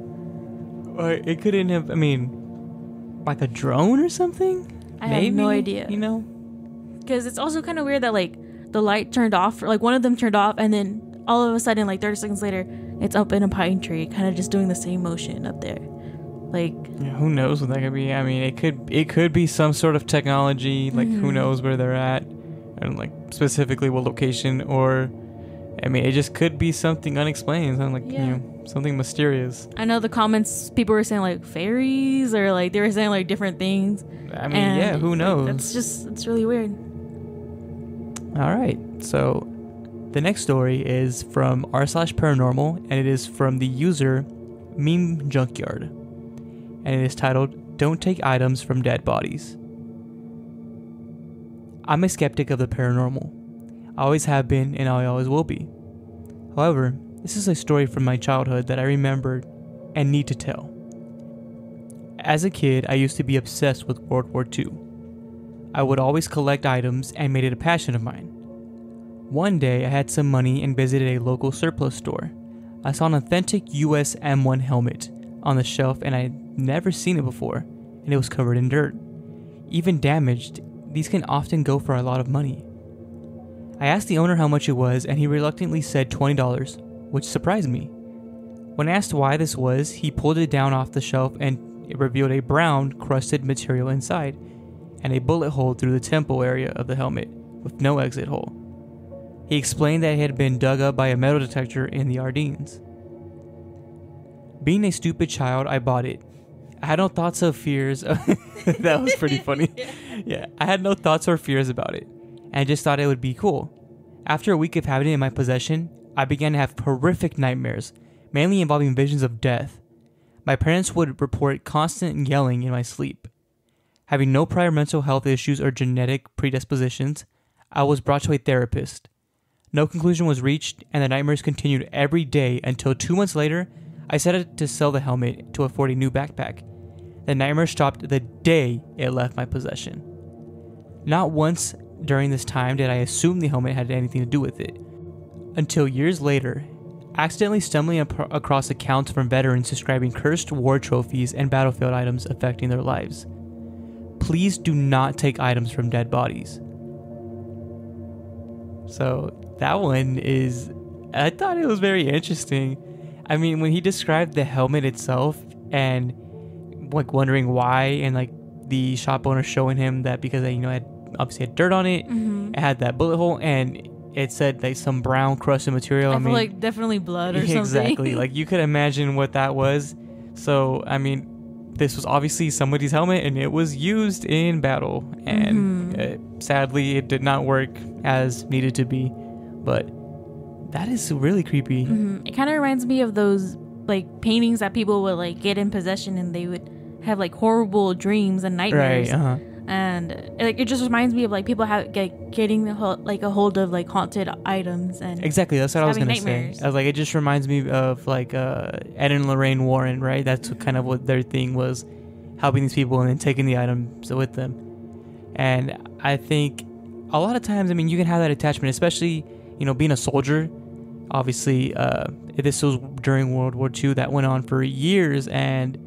It couldn't have. I mean, like a drone or something. I have no idea. You know, because it's also kind of weird that like the light turned off, like one of them turned off, and then all of a sudden, like 30 seconds later, It's up in a pine tree, kind of just doing the same motion up there. Like, yeah, who knows what that could be? I mean, it could be some sort of technology. Like, who knows where they're at, and like specifically what location, or I mean, it just could be something unexplained, something like something mysterious. I know the comments, people were saying like fairies, or like they were saying like different things. I mean, who knows? Like, it's really weird. All right, so the next story is from r/paranormal, and it is from the user Meme Junkyard. And it is titled, Don't Take Items from Dead Bodies. I'm a skeptic of the paranormal. I always have been, and I always will be. However, this is a story from my childhood that I remembered and need to tell. As a kid, I used to be obsessed with World War II. I would always collect items and made it a passion of mine. One day, I had some money and visited a local surplus store. I saw an authentic US M1 helmet on the shelf, and I had never seen it before, and it was covered in dirt. Even damaged, these can often go for a lot of money. I asked the owner how much it was, and he reluctantly said $20, which surprised me. When asked why this was, he pulled it down off the shelf, and it revealed a brown, crusted material inside, and a bullet hole through the temple area of the helmet, with no exit hole. He explained that it had been dug up by a metal detector in the Ardennes. Being a stupid child, I bought it. I had no thoughts or fears. That was pretty funny. Yeah, I had no thoughts or fears about it, and I just thought it would be cool. After a week of having it in my possession, I began to have horrific nightmares, mainly involving visions of death. My parents would report constant yelling in my sleep. Having no prior mental health issues or genetic predispositions, I was brought to a therapist. No conclusion was reached, and the nightmares continued every day until 2 months later, I decided to sell the helmet to afford a new backpack. The nightmare stopped the day it left my possession. Not once during this time did I assume the helmet had anything to do with it, until years later, accidentally stumbling across accounts from veterans describing cursed war trophies and battlefield items affecting their lives. Please do not take items from dead bodies. So that one I thought it was very interesting. I mean, when he described the helmet itself and like wondering why, and like the shop owner showing him that because it had obviously had dirt on it, it had that bullet hole, and it said like some brown crusted material. I feel like definitely blood or something. Exactly. Like you could imagine what that was. So I mean, this was obviously somebody's helmet, and it was used in battle, and sadly it did not work as needed to be. But that is really creepy. It kind of reminds me of those like paintings that people would like get in possession, and they would have like horrible dreams and nightmares. Right. And like it just reminds me of like people getting a hold of like haunted items, and exactly, that's what I was gonna nightmares. say. I was like, it just reminds me of like Ed and Lorraine Warren, right? That's kind of what their thing was, helping these people and then taking the items with them. And I think a lot of times, I mean, you can have that attachment, especially being a soldier. Obviously, this was during World War II, that went on for years, and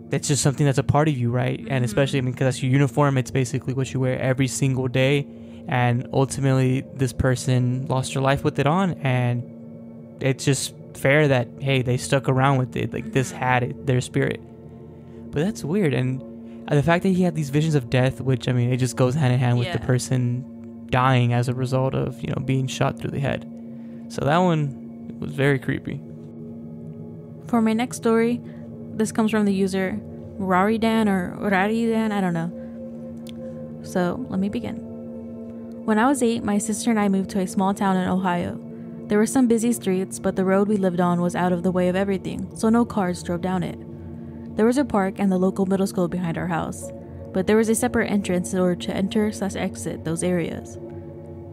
that's just something that's a part of you, right? And especially, I mean, because that's your uniform, it's basically what you wear every single day. And ultimately, this person lost their life with it on, and it's just fair that, hey, they stuck around with it. Like, this had their spirit. But that's weird. And the fact that he had these visions of death, which, I mean, it just goes hand in hand with the person dying as a result of, being shot through the head. So that one was very creepy. For my next story, this comes from the user Raridan or Raridan, I don't know. So let me begin. When I was 8, my sister and I moved to a small town in Ohio. There were some busy streets, but the road we lived on was out of the way of everything, so no cars drove down it. There was a park and the local middle school behind our house, but there was a separate entrance in order to enter/exit those areas.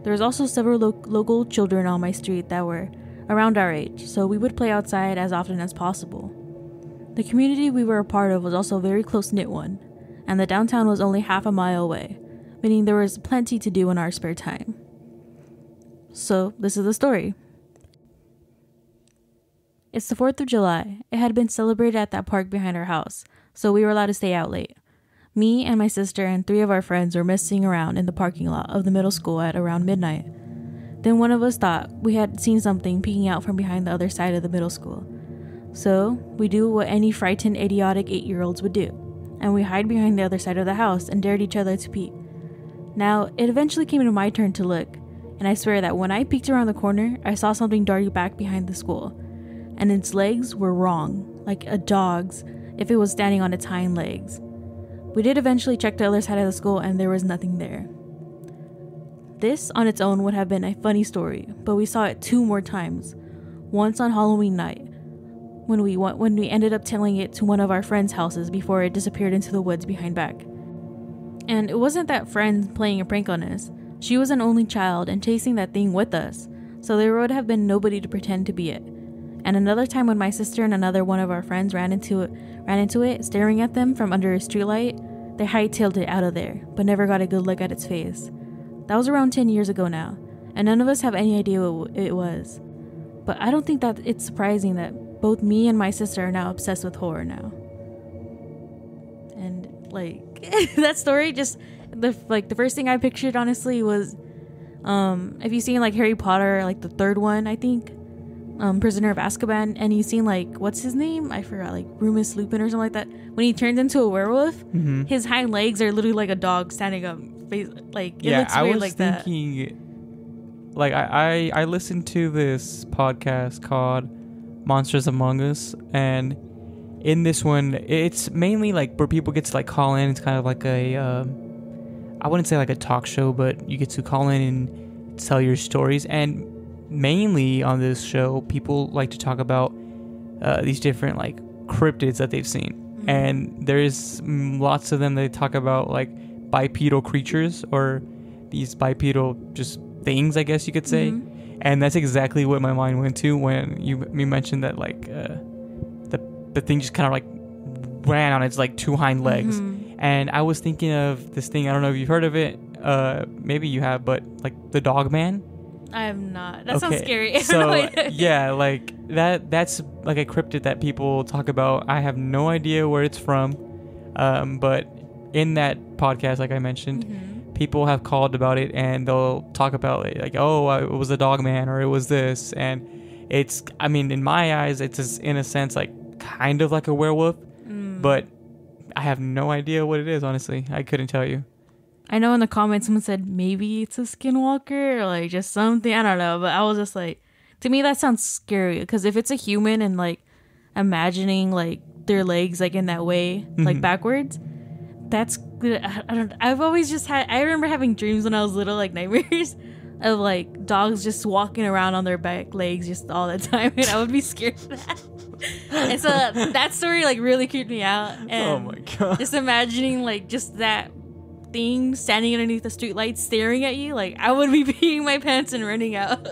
There was also several local children on my street that were around our age, so we would play outside as often as possible. The community we were a part of was also a very close-knit one, and the downtown was only half a mile away, meaning there was plenty to do in our spare time. So, this is the story. It's the 4th of July. It had been celebrated at that park behind our house, so we were allowed to stay out late. Me and my sister and 3 of our friends were messing around in the parking lot of the middle school at around midnight. Then one of us thought we had seen something peeking out from behind the other side of the middle school. So we do what any frightened, idiotic 8-year-olds would do, and we hide behind the other side of the house and dared each other to peek. Now, it eventually came to my turn to look, and I swear that when I peeked around the corner, I saw something darting back behind the school, and its legs were wrong, like a dog's, if it was standing on its hind legs. We did eventually check the other side of the school, and there was nothing there. This on its own would have been a funny story, but we saw it 2 more times. Once on Halloween night, when we ended up telling it to one of our friends' houses before it disappeared into the woods behind back. And it wasn't that friend playing a prank on us. She was an only child and chasing that thing with us, so there would have been nobody to pretend to be it. And another time when my sister and another one of our friends ran into it, staring at them from under a streetlight, they hightailed it out of there, but never got a good look at its face. That was around 10 years ago now, and none of us have any idea what it was. But I don't think that it's surprising that both me and my sister are now obsessed with horror now. And that story, just the first thing I pictured honestly was, have you seen Harry Potter, the 3rd one, I think, Prisoner of Azkaban, and you seen what's his name? I forgot, Remus Lupin or something like that. When he turns into a werewolf, his hind legs are literally like a dog standing up. It looks weird like that. I listened to this podcast called Monsters Among Us, and in this one it's mainly where people get to call in. It's kind of like a I wouldn't say a talk show, but you get to call in and tell your stories. And mainly on this show, people like to talk about these different cryptids that they've seen, and there's lots of them. They talk about bipedal creatures, or these bipedal just things, I guess you could say. And that's exactly what my mind went to when you mentioned that the thing just kind of ran on its 2 hind legs. And I was thinking of this thing. I don't know if you've heard of it, maybe you have, but the dog man. I have not. That sounds scary. So yeah, that's a cryptid that people talk about. I have no idea where it's from, but in that podcast, like I mentioned, people have called about it, and they'll talk about it it was a dog man, or it was this. And it's, in my eyes, it's just, in a sense, kind of like a werewolf, but I have no idea what it is. Honestly, I couldn't tell you. I know in the comments someone said maybe it's a skinwalker, or just something, I don't know, but I was just to me that sounds scary, because if it's a human and imagining their legs in that way, backwards, that's good. I've always just I remember having dreams when I was little, nightmares of dogs just walking around on their back legs just all the time, and I would be scared of that. And so that story really creeped me out. And oh my god, just imagining just that thing standing underneath the streetlight staring at you, I would be peeing my pants and running out.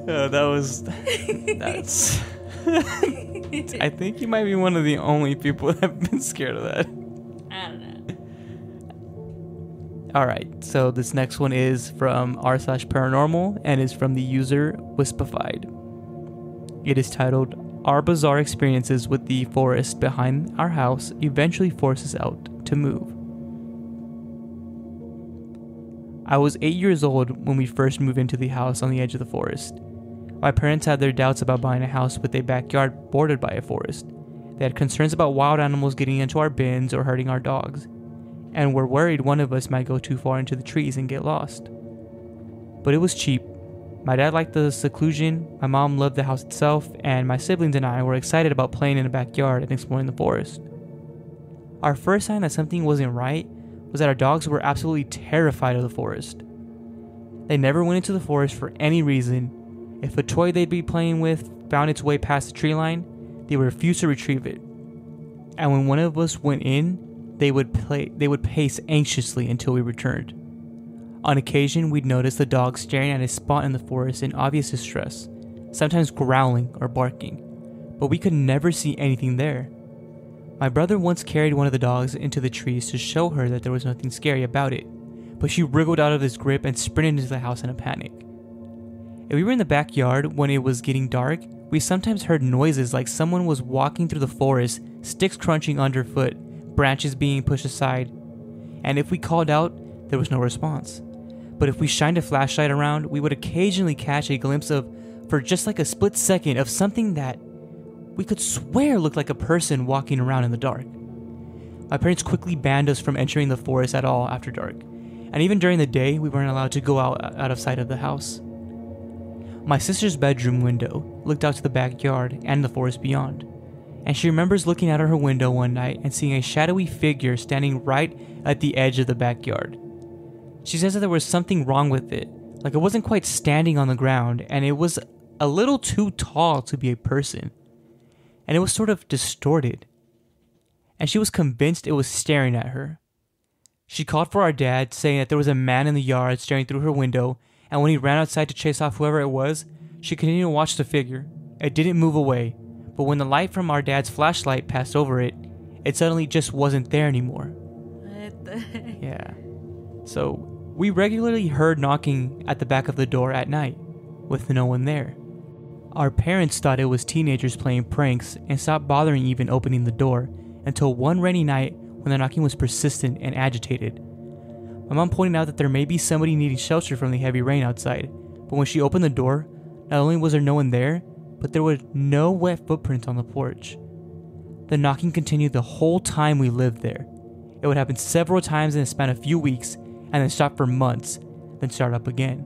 That's I think you might be one of the only people that have been scared of that. I don't know. Alright, so this next one is from r/paranormal and is from the user Wispified. It is titled, "Our bizarre experiences with the forest behind our house eventually forced us out to move." I was 8 years old when we first moved into the house on the edge of the forest. My parents had their doubts about buying a house with a backyard bordered by a forest. They had concerns about wild animals getting into our bins or hurting our dogs, and were worried one of us might go too far into the trees and get lost. But it was cheap. My dad liked the seclusion, my mom loved the house itself, and my siblings and I were excited about playing in the backyard and exploring the forest. Our first sign that something wasn't right was that our dogs were absolutely terrified of the forest. They never went into the forest for any reason. If a toy they'd be playing with found its way past the tree line, they would refuse to retrieve it. And when one of us went in, they would pace anxiously until we returned. On occasion, we'd notice the dog staring at a spot in the forest in obvious distress, sometimes growling or barking, but we could never see anything there. My brother once carried one of the dogs into the trees to show her that there was nothing scary about it, but she wriggled out of his grip and sprinted into the house in a panic. If we were in the backyard when it was getting dark, we sometimes heard noises like someone was walking through the forest, sticks crunching underfoot, branches being pushed aside, and if we called out, there was no response. but if we shined a flashlight around, we would occasionally catch a glimpse of, for just like a split second, of something that we could swear looked like a person walking around in the dark. My parents quickly banned us from entering the forest at all after dark, and even during the day, we weren't allowed to go out of sight of the house. My sister's bedroom window looked out to the backyard and the forest beyond, and she remembers looking out of her window one night and seeing a shadowy figure standing right at the edge of the backyard. She says that there was something wrong with it, like it wasn't quite standing on the ground, and it was a little too tall to be a person, and it was sort of distorted, and she was convinced it was staring at her. She called for our dad, saying that there was a man in the yard staring through her window, and when he ran outside to chase off whoever it was, she continued to watch the figure. It didn't move away, but when the light from our dad's flashlight passed over it, it suddenly just wasn't there anymore. What the heck? Yeah. So, we regularly heard knocking at the back of the door at night, with no one there. Our parents thought it was teenagers playing pranks and stopped bothering even opening the door until one rainy night when the knocking was persistent and agitated. My mom pointed out that there may be somebody needing shelter from the heavy rain outside, but when she opened the door, not only was there no one there, but there were no wet footprints on the porch. The knocking continued the whole time we lived there. It would happen several times in a span of a few weeks, and then stop for months, then start up again.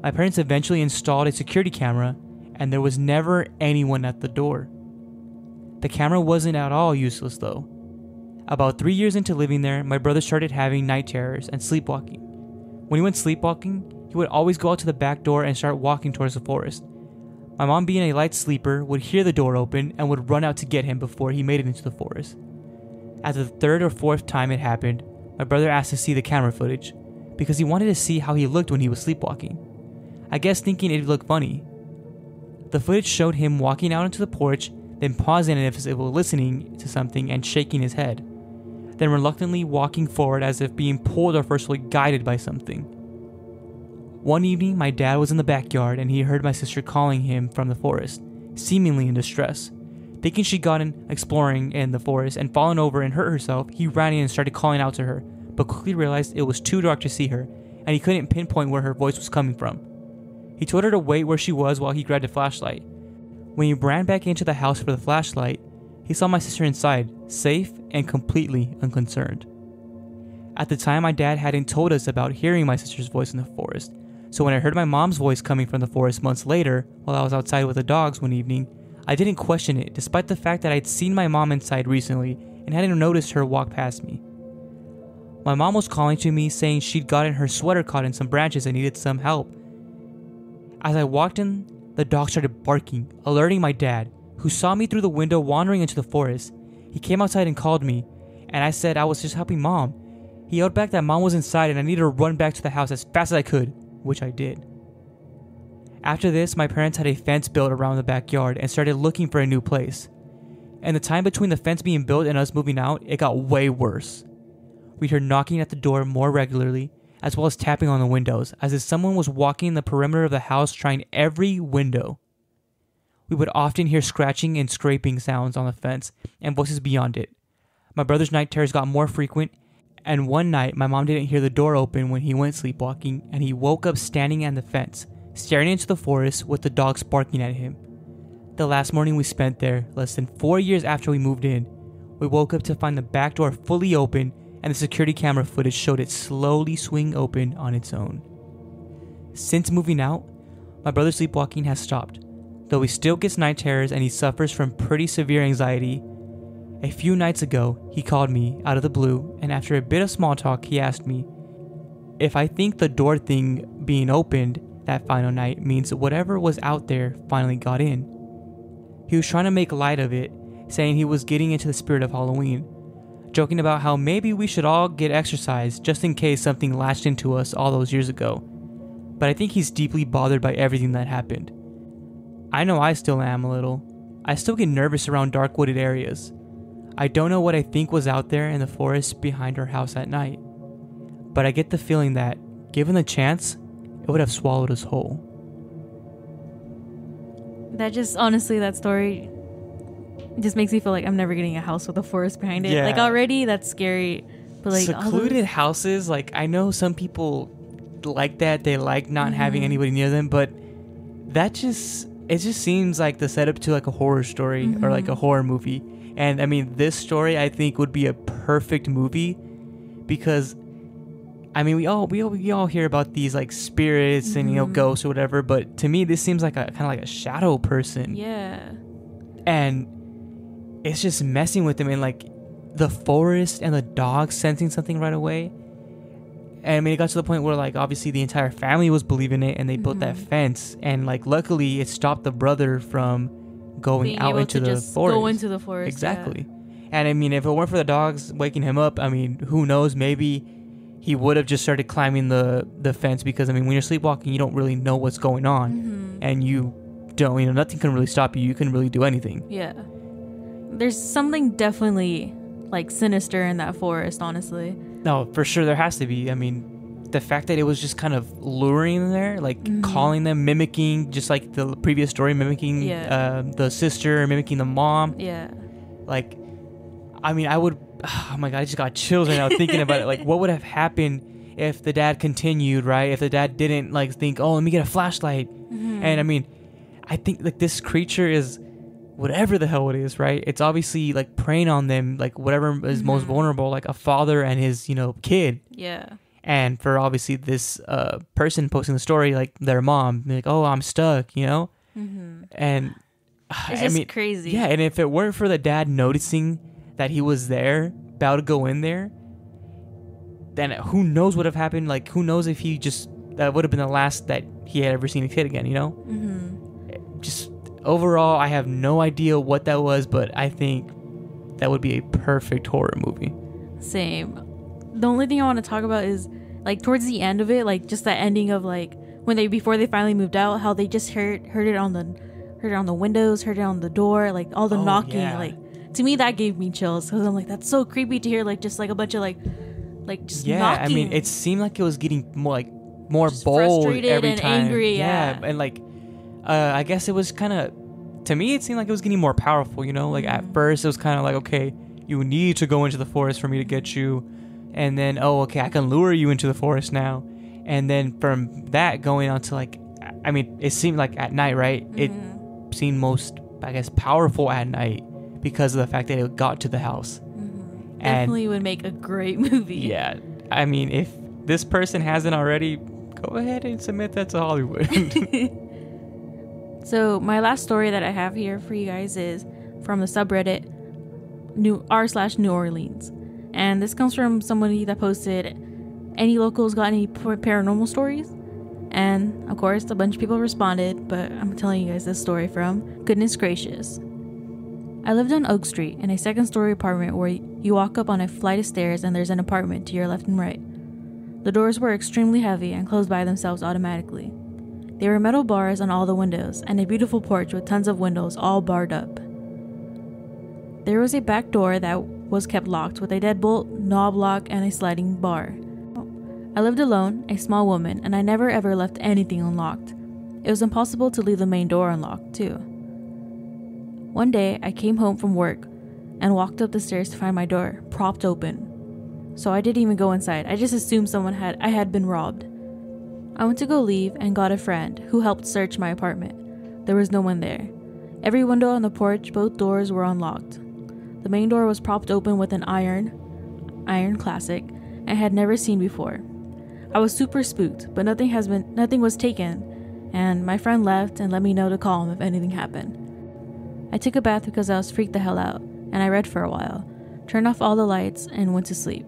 My parents eventually installed a security camera, and there was never anyone at the door. The camera wasn't at all useless though. About 3 years into living there, my brother started having night terrors and sleepwalking. When he went sleepwalking, he would always go out to the back door and start walking towards the forest. My mom, being a light sleeper, would hear the door open and would run out to get him before he made it into the forest. After the third or fourth time it happened, my brother asked to see the camera footage because he wanted to see how he looked when he was sleepwalking. I guess thinking it'd look funny. The footage showed him walking out onto the porch, then pausing as if listening to something and shaking his head, then reluctantly walking forward as if being pulled or forcefully guided by something. One evening, my dad was in the backyard and he heard my sister calling him from the forest, seemingly in distress. Thinking she'd gotten exploring in the forest and fallen over and hurt herself, he ran in and started calling out to her, but quickly realized it was too dark to see her, and he couldn't pinpoint where her voice was coming from. He told her to wait where she was while he grabbed a flashlight. When he ran back into the house for the flashlight, he saw my sister inside, safe and completely unconcerned. At the time, my dad hadn't told us about hearing my sister's voice in the forest, so when I heard my mom's voice coming from the forest months later, while I was outside with the dogs one evening, I didn't question it, despite the fact that I'd seen my mom inside recently and hadn't noticed her walk past me. My mom was calling to me, saying she'd gotten her sweater caught in some branches and needed some help. As I walked in, the dog started barking, alerting my dad, who saw me through the window wandering into the forest. He came outside and called me, and I said I was just helping Mom. He yelled back that Mom was inside and I needed to run back to the house as fast as I could, which I did. After this, my parents had a fence built around the backyard and started looking for a new place. In the time between the fence being built and us moving out, it got way worse. We'd heard knocking at the door more regularly, as well as tapping on the windows, as if someone was walking the perimeter of the house trying every window. We would often hear scratching and scraping sounds on the fence and voices beyond it. My brother's night terrors got more frequent, and one night my mom didn't hear the door open when he went sleepwalking, and he woke up standing at the fence, staring into the forest with the dogs barking at him. The last morning we spent there, less than 4 years after we moved in, we woke up to find the back door fully open and the security camera footage showed it slowly swing open on its own. Since moving out, my brother's sleepwalking has stopped, though he still gets night terrors and he suffers from pretty severe anxiety. A few nights ago, he called me out of the blue, and after a bit of small talk, he asked me if I think the door thing being opened that final night means whatever was out there finally got in. He was trying to make light of it, saying he was getting into the spirit of Halloween, joking about how maybe we should all get exercise just in case something latched into us all those years ago. But I think he's deeply bothered by everything that happened. I know I still am a little. I still get nervous around dark wooded areas. I don't know what I think was out there in the forest behind our house at night, but I get the feeling that, given the chance, it would have swallowed us whole. That just, honestly, that story just makes me feel like I'm never getting a house with a forest behind it. Yeah. Like, already, that's scary. But like secluded houses, like, I know some people like that. They like not having anybody near them, but it just seems like the setup to like a horror story or like a horror movie. And I mean, this story I think would be a perfect movie because I mean, we all hear about these like spirits and ghosts or whatever, but to me this seems like a kind of like a shadow person. Yeah. And it's just messing with them, and like the forest and the dog sensing something right away. And I mean, it got to the point where like obviously the entire family was believing it, and they built that fence, and like luckily it stopped the brother from going Being out able into to the just forest. go into the forest. Exactly. Yeah. And I mean, if it weren't for the dogs waking him up, I mean, who knows? Maybe he would have just started climbing the fence, because I mean, when you're sleepwalking, you don't really know what's going on, and you don't, nothing can really stop you. You can really do anything. Yeah. There's something definitely like sinister in that forest, honestly. No, for sure there has to be. I mean, the fact that it was just kind of luring them there, like calling them, mimicking, just like the previous story, mimicking the sister, mimicking the mom. Yeah. Like, I mean, oh my God, I just got chills right now thinking about it. Like, what would have happened if the dad continued, right? If the dad didn't like think, oh, let me get a flashlight. And I mean, I think like this creature is whatever the hell it is, right? It's obviously like preying on them, like whatever is most vulnerable, like a father and his, kid. Yeah. And for obviously this person posting the story, like their mom, like, oh, I'm stuck, And It's just crazy. Yeah, and if it weren't for the dad noticing that he was there, about to go in there, then who knows what would have happened? Like, who knows if that would have been the last that he had ever seen a kid again, Just overall, I have no idea what that was, but I think that would be a perfect horror movie. Same. The only thing I want to talk about is like towards the end of it, like just that ending of like before they finally moved out, how they just heard it on the windows, heard it on the door, like all the knocking. Yeah. Like to me that gave me chills, because I'm like, that's so creepy to hear, like just like a bunch of like just knocking. I mean, it seemed like it was getting more just bold frustrated every and time. angry. Yeah. And like I guess it was kind of, to me it seemed like it was getting more powerful, like at first it was kind of like, okay, you need to go into the forest for me to get you. And then, oh, okay, I can lure you into the forest now. And then from that going on to like, I mean, it seemed like at night, right? It seemed most, I guess, powerful at night because of the fact that it got to the house. Definitely would make a great movie. Yeah. I mean, if this person hasn't already, go ahead and submit that to Hollywood. So my last story that I have here for you guys is from the subreddit r/New Orleans. And this comes from somebody that posted, any locals got any paranormal stories? And of course a bunch of people responded, but I'm telling you guys this story from Goodness Gracious. I lived on Oak Street in a second-story apartment where you walk up on a flight of stairs and there's an apartment to your left and right. The doors were extremely heavy and closed by themselves automatically. There were metal bars on all the windows and a beautiful porch with tons of windows all barred up. There was a back door that was kept locked with a deadbolt, knob lock, and a sliding bar. I lived alone, a small woman, and I never ever left anything unlocked. It was impossible to leave the main door unlocked, too. One day, I came home from work and walked up the stairs to find my door propped open. So I didn't even go inside. I just assumed I had been robbed. I went to go leave and got a friend who helped search my apartment. There was no one there. Every window on the porch, both doors were unlocked. The main door was propped open with an iron classic I had never seen before. I was super spooked, but nothing was taken, and my friend left and let me know to call him if anything happened. I took a bath because I was freaked the hell out, and I read for a while, turned off all the lights, and went to sleep.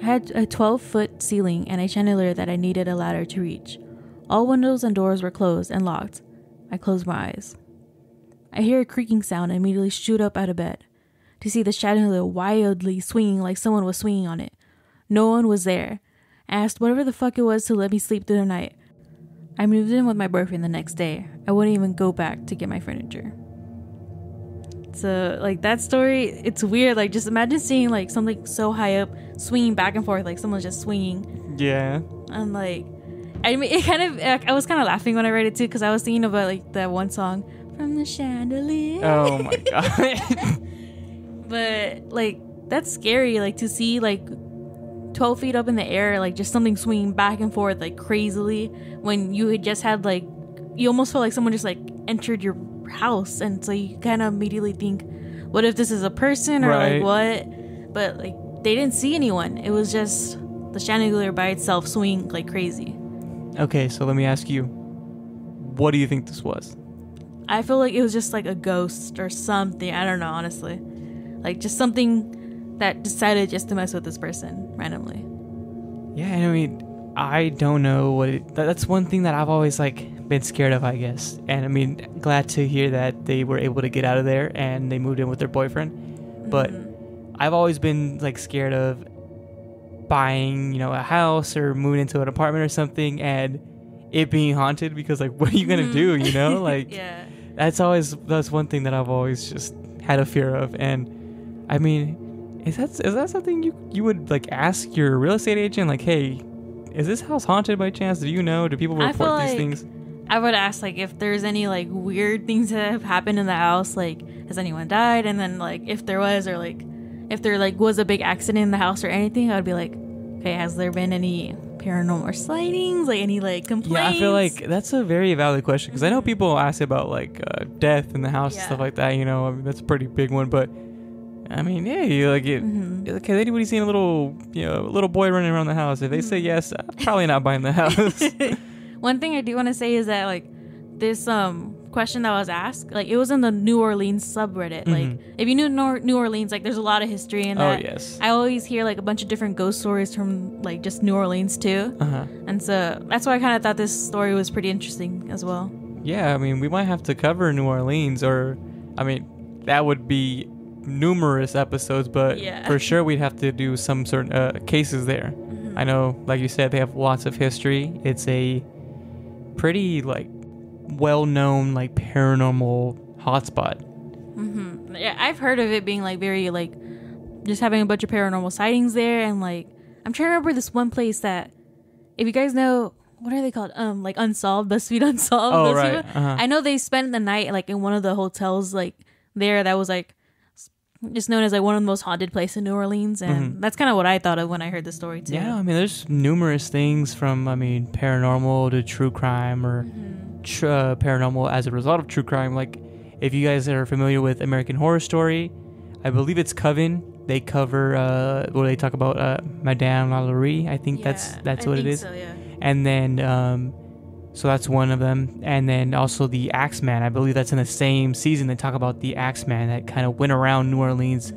I had a 12-foot ceiling and a chandelier that I needed a ladder to reach. All windows and doors were closed and locked. I closed my eyes. I hear a creaking sound and immediately shoot up out of bed to see the chandelier wildly swinging like someone was swinging on it. No one was there. I asked whatever the fuck it was to let me sleep through the night. I moved in with my boyfriend the next day. I wouldn't even go back to get my furniture. So, like, that story, it's weird. Like, just imagine seeing, like, something so high up swinging back and forth, like someone's just swinging. Yeah. And, like, I mean, it kind of, I was kind of laughing when I read it, too, because I was thinking about, like, that one song, From the Chandelier. Oh, my God. But, like, that's scary, like, to see, like, 12 feet up in the air, like just something swinging back and forth like crazily, when you had just had like, you almost felt like someone just like entered your house, and so you kind of immediately think, what if this is a person, or like what? But like they didn't see anyone. It was just the chandelier by itself swinging like crazy. Okay, so let me ask you, what do you think this was? I feel like it was just like a ghost or something. I don't know, honestly. Like just something that decided just to mess with this person randomly. Yeah, and I mean, I don't know what that's one thing that I've always like been scared of, I guess. And I mean, glad to hear that they were able to get out of there and they moved in with their boyfriend. But I've always been like scared of buying, a house or moving into an apartment or something and it being haunted, because like, what are you gonna do? Like, yeah, that's one thing that I've always just had a fear of. And I mean, is that something you would like ask your real estate agent, like, hey, is this house haunted by chance? Do people report these things? I would ask like if there's any like weird things that have happened in the house, like has anyone died, and then like if there was, or like if there like was a big accident in the house or anything, I would be like, okay, has there been any paranormal sightings, like any like complaints? Yeah, I feel like that's a very valid question, because I know people ask about like death in the house and stuff like that. I mean, that's a pretty big one. But I mean, yeah, has anybody seen a little boy running around the house? If they say yes, I'm probably not buying the house. One thing I do want to say is that like this question that was asked, like it was in the New Orleans subreddit. Like if you knew New Orleans, like there's a lot of history in that. Oh yes. I always hear like a bunch of different ghost stories from like just New Orleans too. And so that's why I kind of thought this story was pretty interesting as well. Yeah, I mean, we might have to cover New Orleans, or I mean, that would be numerous episodes, but for sure we'd have to do some certain cases there. I know, like you said, they have lots of history. It's a pretty like well-known like paranormal hotspot. Yeah, I've heard of it being like very like just having a bunch of paranormal sightings there, and like I'm trying to remember this one place that, if you guys know, what are they called? Like Unsolved, BuzzFeed Unsolved. Oh, right. I know they spent the night like in one of the hotels like there that was like just known as like one of the most haunted places in New Orleans, and that's kind of what I thought of when I heard the story too. Yeah, I mean, there's numerous things from, paranormal to true crime, or paranormal as a result of true crime. Like, if you guys are familiar with American Horror Story, I believe it's Coven. They cover, they talk about Madame Lalaurie. I think that's what it is. So, yeah. And then, so that's one of them. And then also the Axeman. I believe that's in the same season. They talk about the Axeman that kind of went around New Orleans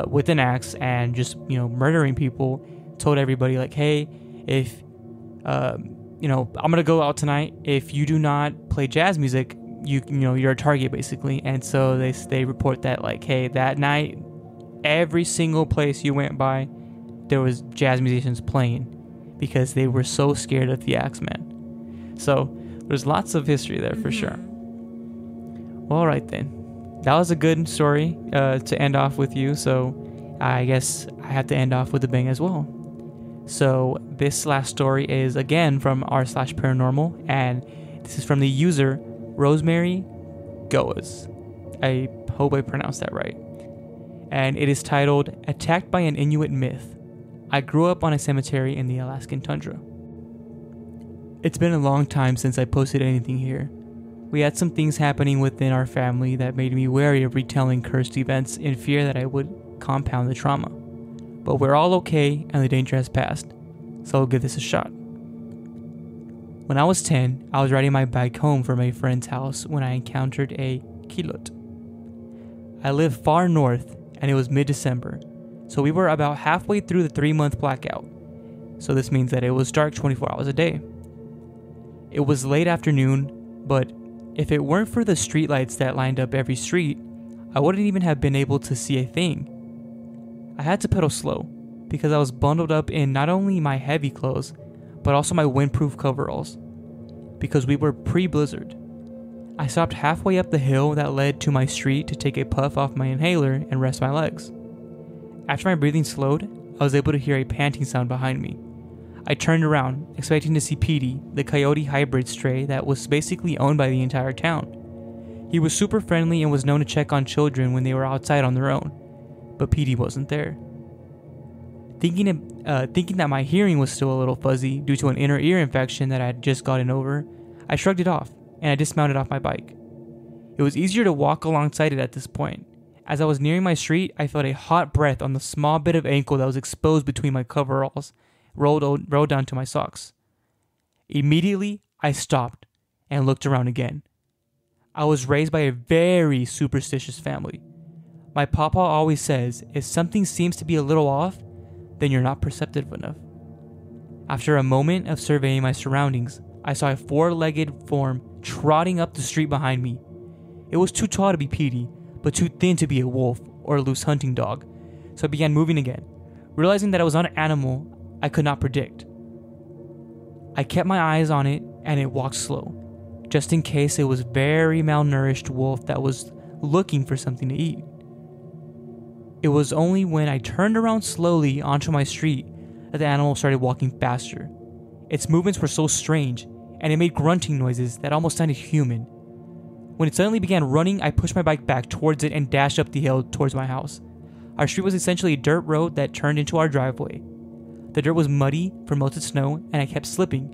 with an axe and just, murdering people. Told everybody, like, hey, if, I'm going to go out tonight. If you do not play jazz music, you're a target, basically. And so they report that, like, hey, that night, every single place you went by, there was jazz musicians playing because they were so scared of the Axeman. So there's lots of history there for sure. Well, all right then. That was a good story to end off with you. So I guess I have to end off with a bang as well. So this last story is again from r/paranormal, and this is from the user Rosemary Goas. I hope I pronounced that right. And it is titled "Attacked by an Inuit Myth. I grew up on a cemetery in the Alaskan tundra." It's been a long time since I posted anything here. We had some things happening within our family that made me wary of retelling cursed events in fear that I would compound the trauma. But we're all okay and the danger has passed, so I'll give this a shot. When I was 10, I was riding my bike home from a friend's house when I encountered a kilot. I live far north and it was mid-December, so we were about halfway through the 3-month blackout. So this means that it was dark 24 hours a day. It was late afternoon, but if it weren't for the streetlights that lined up every street, I wouldn't even have been able to see a thing. I had to pedal slow because I was bundled up in not only my heavy clothes, but also my windproof coveralls, because we were pre-blizzard. I stopped halfway up the hill that led to my street to take a puff off my inhaler and rest my legs. After my breathing slowed, I was able to hear a panting sound behind me. I turned around, expecting to see Petey, the coyote hybrid stray that was basically owned by the entire town. He was super friendly and was known to check on children when they were outside on their own, but Petey wasn't there. Thinking that my hearing was still a little fuzzy due to an inner ear infection that I had just gotten over, I shrugged it off and I dismounted off my bike. It was easier to walk alongside it at this point. As I was nearing my street, I felt a hot breath on the small bit of ankle that was exposed between my coveralls, rolled down to my socks. Immediately, I stopped and looked around again. I was raised by a very superstitious family. My papa always says, if something seems to be a little off, then you're not perceptive enough. After a moment of surveying my surroundings, I saw a four-legged form trotting up the street behind me. It was too tall to be Petey, but too thin to be a wolf or a loose hunting dog, so I began moving again, realizing that it was not an animal I could not predict. I kept my eyes on it and it walked slow, just in case it was a very malnourished wolf that was looking for something to eat. It was only when I turned around slowly onto my street that the animal started walking faster. Its movements were so strange, and it made grunting noises that almost sounded human. When it suddenly began running, I pushed my bike back towards it and dashed up the hill towards my house. Our street was essentially a dirt road that turned into our driveway. The dirt was muddy from melted snow, and I kept slipping.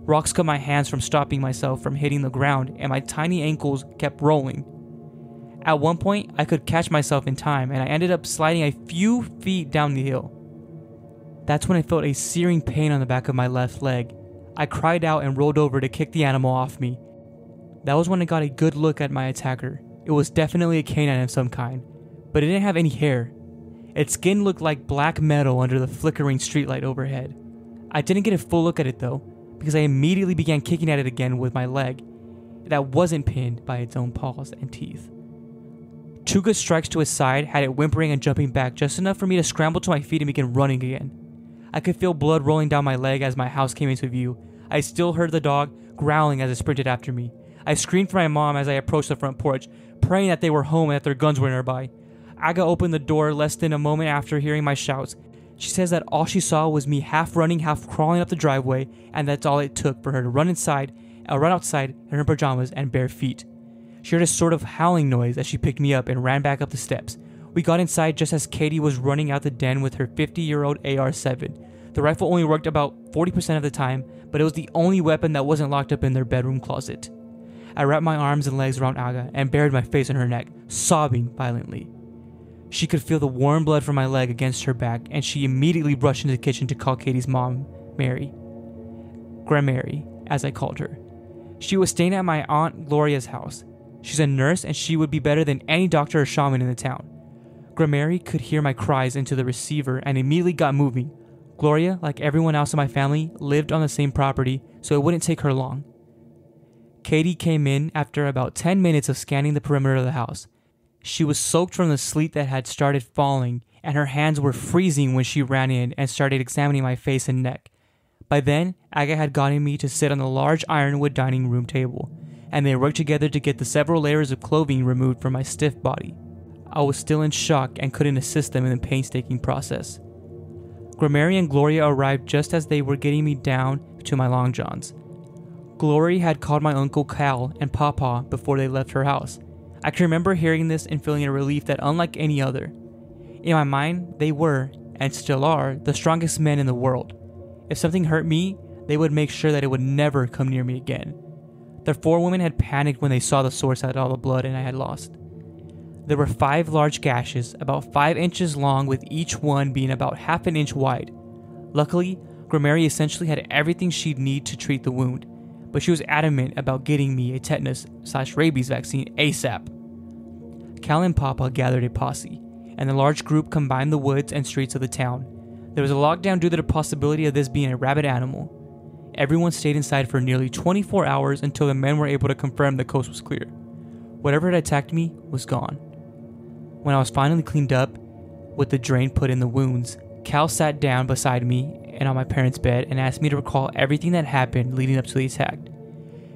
Rocks cut my hands from stopping myself from hitting the ground, and my tiny ankles kept rolling. At one point, I could catch myself in time, and I ended up sliding a few feet down the hill. That's when I felt a searing pain on the back of my left leg. I cried out and rolled over to kick the animal off me. That was when I got a good look at my attacker. It was definitely a canine of some kind, but it didn't have any hair. Its skin looked like black metal under the flickering streetlight overhead. I didn't get a full look at it though, because I immediately began kicking at it again with my leg that wasn't pinned by its own paws and teeth. Two good strikes to its side had it whimpering and jumping back just enough for me to scramble to my feet and begin running again. I could feel blood rolling down my leg as my house came into view. I still heard the dog growling as it sprinted after me. I screamed for my mom as I approached the front porch, praying that they were home and that their guns were nearby. Aga opened the door less than a moment after hearing my shouts. She says that all she saw was me half running, half crawling up the driveway, and that's all it took for her to run outside in her pajamas and bare feet. She heard a sort of howling noise as she picked me up and ran back up the steps. We got inside just as Katie was running out the den with her 50-year-old AR-7. The rifle only worked about 40% of the time, but it was the only weapon that wasn't locked up in their bedroom closet. I wrapped my arms and legs around Aga and buried my face in her neck, sobbing violently. She could feel the warm blood from my leg against her back, and she immediately rushed into the kitchen to call Katie's mom, Mary. Grandmary, as I called her. She was staying at my Aunt Gloria's house. She's a nurse, and she would be better than any doctor or shaman in the town. Grandmary could hear my cries into the receiver and immediately got moving. Gloria, like everyone else in my family, lived on the same property, so it wouldn't take her long. Katie came in after about 10 minutes of scanning the perimeter of the house. She was soaked from the sleet that had started falling, and her hands were freezing when she ran in and started examining my face and neck. By then, Aga had gotten me to sit on the large ironwood dining room table, and they worked together to get the several layers of clothing removed from my stiff body. I was still in shock and couldn't assist them in the painstaking process. Grandmary and Gloria arrived just as they were getting me down to my long johns. Glory had called my Uncle Cal and Papa before they left her house. I can remember hearing this and feeling a relief that unlike any other. In my mind, they were, and still are, the strongest men in the world. If something hurt me, they would make sure that it would never come near me again. The four women had panicked when they saw the source of all the blood and I had lost. There were 5 large gashes, about 5 inches long, with each one being about half an inch wide. Luckily, Grandmary essentially had everything she'd need to treat the wound, but she was adamant about getting me a tetanus/rabies vaccine ASAP. Cal and Papa gathered a posse, and the large group combined the woods and streets of the town. There was a lockdown due to the possibility of this being a rabid animal. Everyone stayed inside for nearly 24 hours until the men were able to confirm the coast was clear. Whatever had attacked me was gone. When I was finally cleaned up, with the drain put in the wounds, Cal sat down beside me and on my parents' bed and asked me to recall everything that happened leading up to the attack.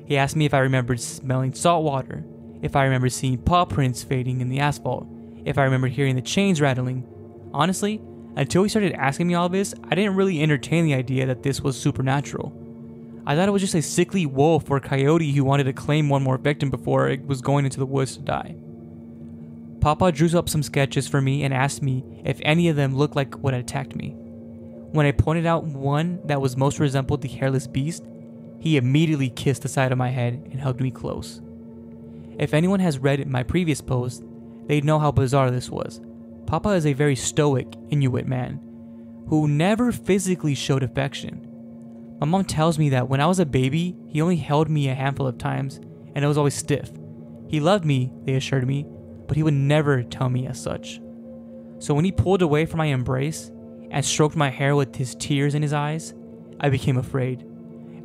He asked me if I remembered smelling salt water, if I remembered seeing paw prints fading in the asphalt, if I remembered hearing the chains rattling. Honestly, until he started asking me all this, I didn't really entertain the idea that this was supernatural. I thought it was just a sickly wolf or coyote who wanted to claim one more victim before it was going into the woods to die. Papa drew up some sketches for me and asked me if any of them looked like what had attacked me. When I pointed out one that was most resembled the hairless beast, he immediately kissed the side of my head and hugged me close. If anyone has read my previous post, they'd know how bizarre this was. Papa is a very stoic Inuit man who never physically showed affection. My mom tells me that when I was a baby, he only held me a handful of times and it was always stiff. He loved me, they assured me, but he would never tell me as such. So when he pulled away from my embrace and stroked my hair with his tears in his eyes, I became afraid.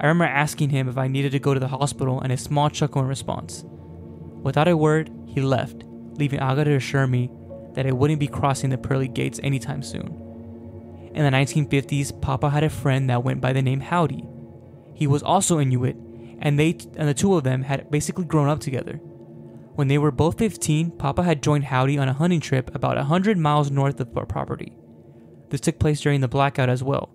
I remember asking him if I needed to go to the hospital and a small chuckle in response. Without a word, he left, leaving Aga to assure me that I wouldn't be crossing the pearly gates anytime soon. In the 1950s, Papa had a friend that went by the name Howdy. He was also Inuit, and the two of them had basically grown up together. When they were both 15, Papa had joined Howdy on a hunting trip about 100 miles north of our property. This took place during the blackout as well.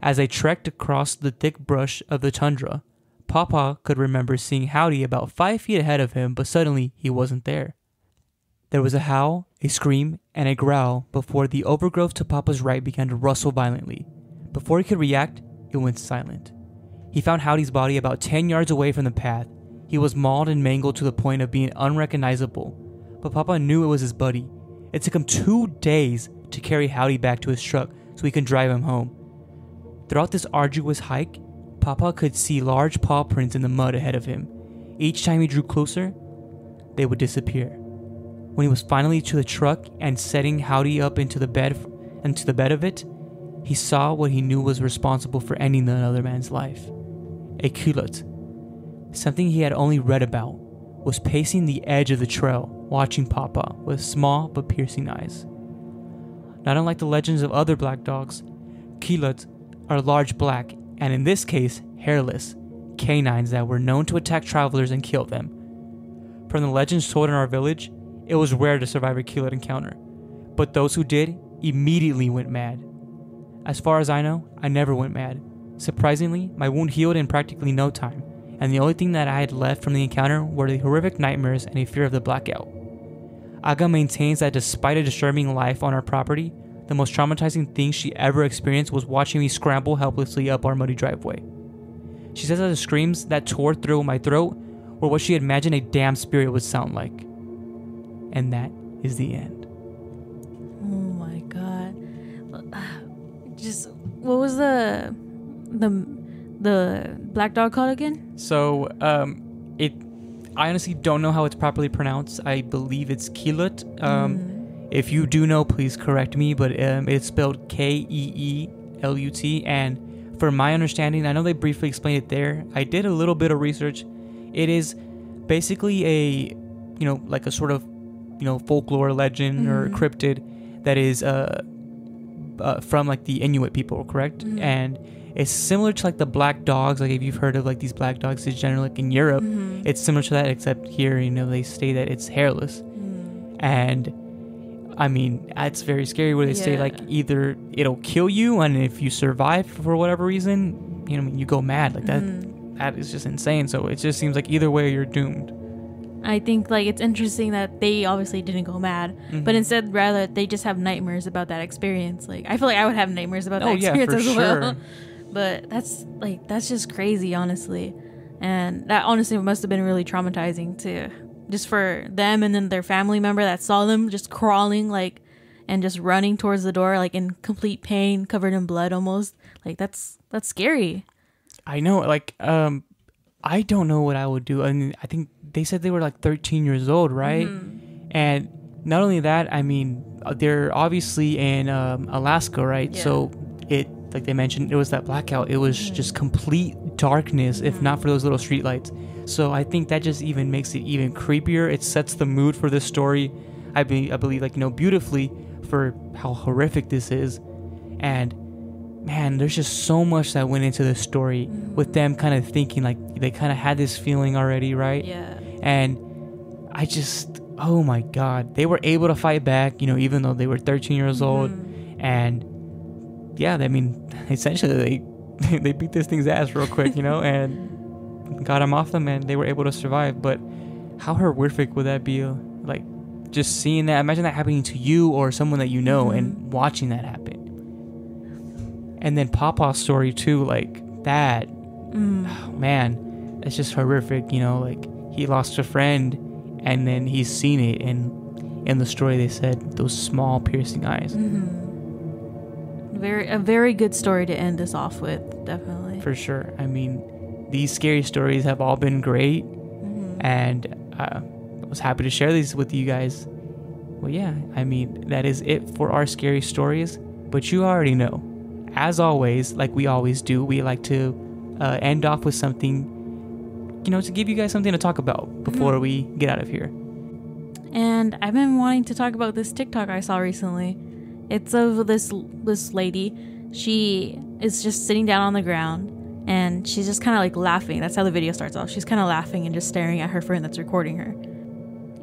As they trekked across the thick brush of the tundra, Papa could remember seeing Howdy about 5 feet ahead of him, but suddenly he wasn't there. There was a howl, a scream, and a growl before the overgrowth to Papa's right began to rustle violently. Before he could react, it went silent. He found Howdy's body about 10 yards away from the path. He was mauled and mangled to the point of being unrecognizable, but Papa knew it was his buddy. It took him 2 days to carry Howdy back to his truck so he could drive him home. Throughout this arduous hike, Papa could see large paw prints in the mud ahead of him. Each time he drew closer, they would disappear. When he was finally to the truck and setting Howdy up into the bed of it, he saw what he knew was responsible for ending another man's life. A culotte, something he had only read about, was pacing the edge of the trail, watching Papa with small but piercing eyes. Not unlike the legends of other black dogs, culottes are large black, and in this case, hairless, canines that were known to attack travelers and kill them. From the legends told in our village, it was rare to survive a culotte encounter, but those who did immediately went mad. As far as I know, I never went mad. Surprisingly, my wound healed in practically no time, and the only thing that I had left from the encounter were the horrific nightmares and a fear of the blackout. Aga maintains that despite a disturbing life on our property, the most traumatizing thing she ever experienced was watching me scramble helplessly up our muddy driveway. She says that the screams that tore through my throat were what she imagined a damn spirit would sound like. And that is the end. Oh my god. Just what was the black dog called again? So, I honestly don't know how it's properly pronounced. I believe it's Keelut. If you do know, please correct me, but it's spelled Keelut. And from my understanding, I know they briefly explained it there. I did a little bit of research. It is basically a, like a sort of, folklore legend or cryptid that is from like the Inuit people, correct? And it's similar to like the black dogs. Like if you've heard of like these black dogs, it's generally like in Europe. It's similar to that, except here, they say that it's hairless. And I mean, that's very scary where they say like either it'll kill you, and if you survive for whatever reason, you go mad. Like that is just insane. So it just seems like either way you're doomed. I think like it's interesting that they obviously didn't go mad, but instead rather they just have nightmares about that experience. Like I feel like I would have nightmares about that experience as well. But that's just crazy, honestly. And that honestly must have been really traumatizing to just for them and then their family member that saw them just crawling like and just running towards the door like in complete pain, covered in blood almost. Like that's scary. I know, like I don't know what I would do. I mean, I think they said they were like 13 years old, right? And not only that, I mean, they're obviously in Alaska, right? So it, like they mentioned, it was that blackout. It was just complete darkness, if not for those little street lights. So I think that just even makes it even creepier. It sets the mood for this story, I believe, like, beautifully for how horrific this is. And man, there's just so much that went into this story with them kind of thinking like they kind of had this feeling already, right? Yeah. And I just, oh my God, they were able to fight back, even though they were 13 years old. And yeah, I mean, essentially they beat this thing's ass real quick, and got him off them, and they were able to survive. But how horrific would that be? Like, just seeing that, imagine that happening to you or someone that you know and watching that happen. And then Papa's story too, like that. Oh, man, that's just horrific. You know, like he lost a friend, and then he's seen it, and in the story they said those small piercing eyes. A very good story to end this off with, definitely. For sure. I mean, these scary stories have all been great, and I was happy to share these with you guys. Well, yeah, I mean, that is it for our scary stories, but you already know. As always, like we always do, we like to end off with something, you know, to give you guys something to talk about before we get out of here. And I've been wanting to talk about this TikTok I saw recently. It's of this lady. She is just sitting down on the ground, and she's just kind of like laughing. That's how the video starts off. She's kind of laughing and just staring at her friend that's recording her.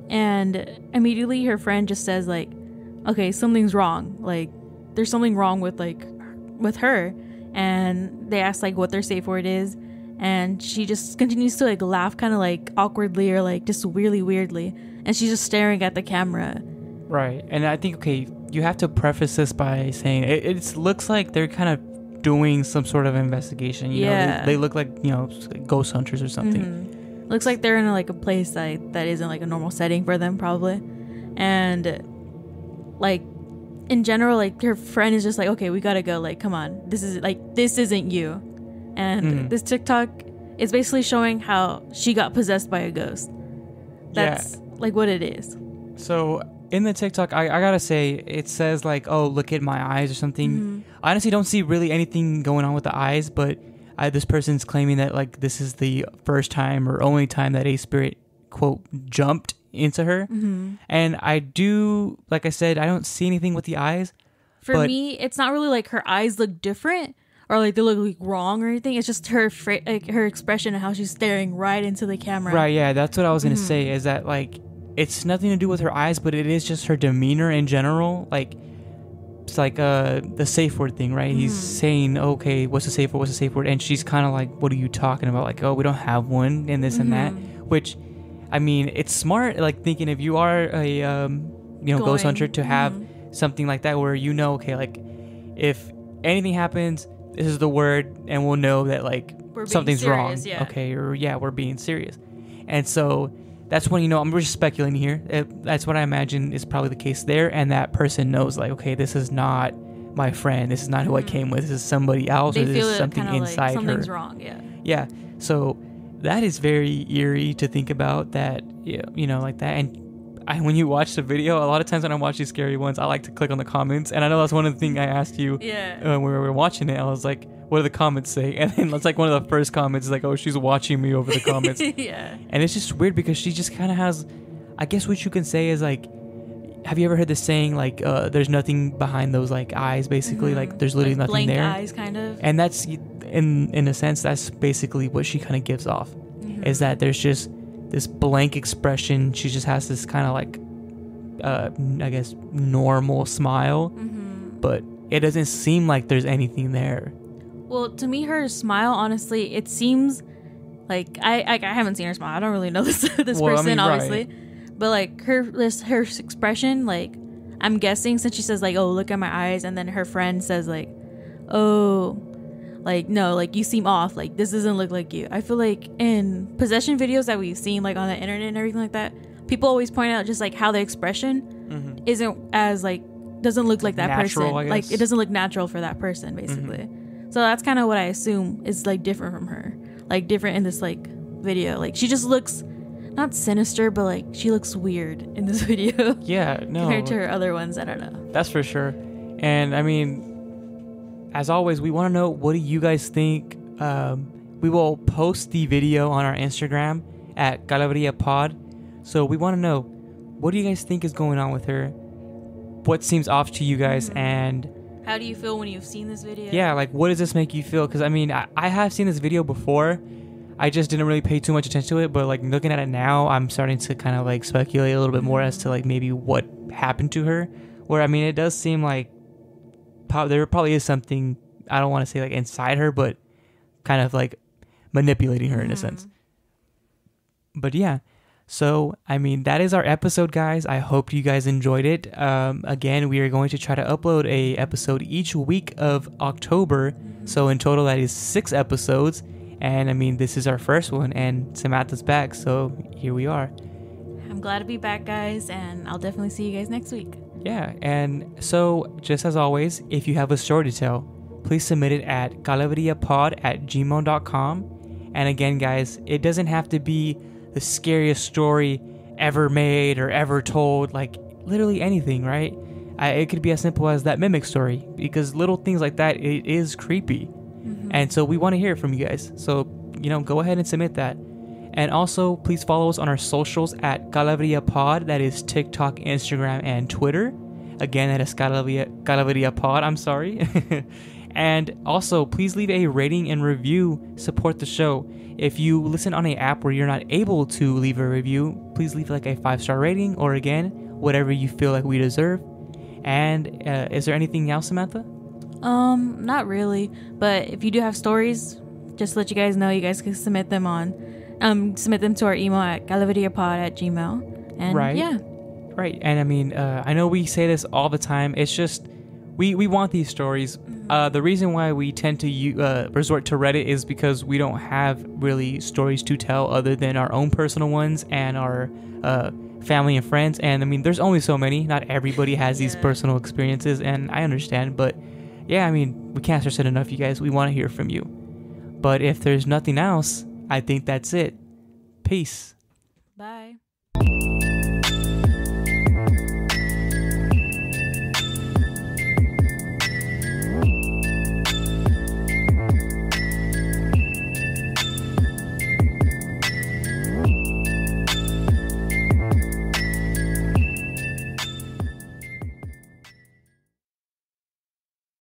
And immediately her friend just says like, okay, something's wrong. Like, there's something wrong with her. And they ask like what their safe word is, and she just continues to like laugh kind of like awkwardly or like just weirdly, and she's just staring at the camera. Right. And I think, okay, you have to preface this by saying it looks like they're kind of doing some sort of investigation. You know, they look like, you know, ghost hunters or something. Looks like they're in like a place that isn't like a normal setting for them, probably. And like in general, like her friend is just like, okay, we gotta go, like, come on, this isn't you. And this TikTok is basically showing how she got possessed by a ghost. That's like what it is. So in the TikTok, I gotta say, it says like, oh, look at my eyes or something. I honestly don't see really anything going on with the eyes, but this person's claiming that like this is the first time or only time that a spirit, quote, jumped into her. And I do, like I said, I don't see anything with the eyes. For me, it's not really like her eyes look different or like they look like wrong or anything. It's just her her expression and how she's staring right into the camera. Right, yeah, that's what I was gonna say, is that like it's nothing to do with her eyes, but it is just her demeanor in general. Like, it's like the safe word thing, right? He's saying, okay, what's the safe word? And she's kind of like, what are you talking about? Like, oh, we don't have one, and this and that. Which, I mean, it's smart, like thinking if you are a ghost hunter, to have something like that where, you know, okay, like if anything happens, this is the word, and we'll know that like something's serious, wrong. Okay, or we're being serious. And so that's when, you know, I'm just speculating here. That's what I imagine is probably the case there. And that person knows, like, okay, this is not my friend. This is not who I came with. This is somebody else. They or this feel is something like inside something's her. wrong, yeah. Yeah. So that is very eerie to think about, that, you know, like that. And when you watch the video, a lot of times when I watch these scary ones, I like to click on the comments. And I know that's one of the things I asked you when we were watching it. I was like, what do the comments say? And then it's like one of the first comments is like, oh, she's watching me over the comments. And it's just weird because she just kind of has, I guess what you can say is like, have you ever heard the saying like, there's nothing behind those like eyes, basically? Like there's literally like nothing blank there. Eyes, kind of. And that's, in a sense, that's basically what she kind of gives off, is that there's just this blank expression. She just has this kind of like, I guess, normal smile, but it doesn't seem like there's anything there. Well, to me, her smile, honestly, it seems like I haven't seen her smile. I don't really know this person, I mean, obviously, but like her expression, like I'm guessing, since she says like, oh, look at my eyes, and then her friend says like, oh, like, no, like you seem off, like this doesn't look like you. I feel like in possession videos that we've seen like on the internet and everything like that, people always point out just like how the expression isn't as like, doesn't look like that natural, person. Like it doesn't look natural for that person, basically. So that's kind of what I assume is like different from her, like different in this like video. Like she just looks not sinister, but like she looks weird in this video. Yeah, no. Compared to her other ones, I don't know. That's for sure. And I mean, as always, we want to know, what do you guys think? We will post the video on our Instagram at calaveriapod. So we want to know, what do you guys think is going on with her? What seems off to you guys? And how do you feel when you've seen this video? Yeah, like what does this make you feel? Because I mean, I have seen this video before. I just didn't really pay too much attention to it. But like looking at it now, I'm starting to kind of like speculate a little bit more as to like maybe what happened to her. Where I mean, it does seem like there probably is something, I don't want to say like inside her, but kind of like manipulating her in a sense. But yeah, So, I mean, that is our episode, guys. I hope you guys enjoyed it. Again, we are going to try to upload a episode each week of October. So in total, that is 6 episodes. And I mean, this is our first one, and Samantha's back. So here we are. I'm glad to be back, guys, and I'll definitely see you guys next week. Yeah, and so just as always, if you have a story to tell, please submit it at calaveriapod@gmail.com. And again, guys, it doesn't have to be the scariest story ever made or ever told, like literally anything, right? It could be as simple as that mimic story, because little things like that, it is creepy. And so we want to hear from you guys. So, go ahead and submit that. And also, please follow us on our socials at calaveriapod. That is TikTok, Instagram, and Twitter. Again, that is calaveriapod. I'm sorry. And also, please leave a rating and review. Support the show. If you listen on an app where you're not able to leave a review, please leave like a 5-star rating, or again, whatever you feel like we deserve. And is there anything else, Samantha? Not really. But if you do have stories, just to let you guys know, you guys can submit them to our email at calaveriapod@gmail. And right. Yeah. Right. And I mean, I know we say this all the time. It's just, we want these stories. The reason why we tend to resort to Reddit is because we don't have really stories to tell other than our own personal ones and our family and friends. And I mean, there's only so many. Not everybody has these personal experiences, and I understand. But yeah, I mean, we can't stress it enough, you guys. We want to hear from you. But if there's nothing else, I think that's it. Peace.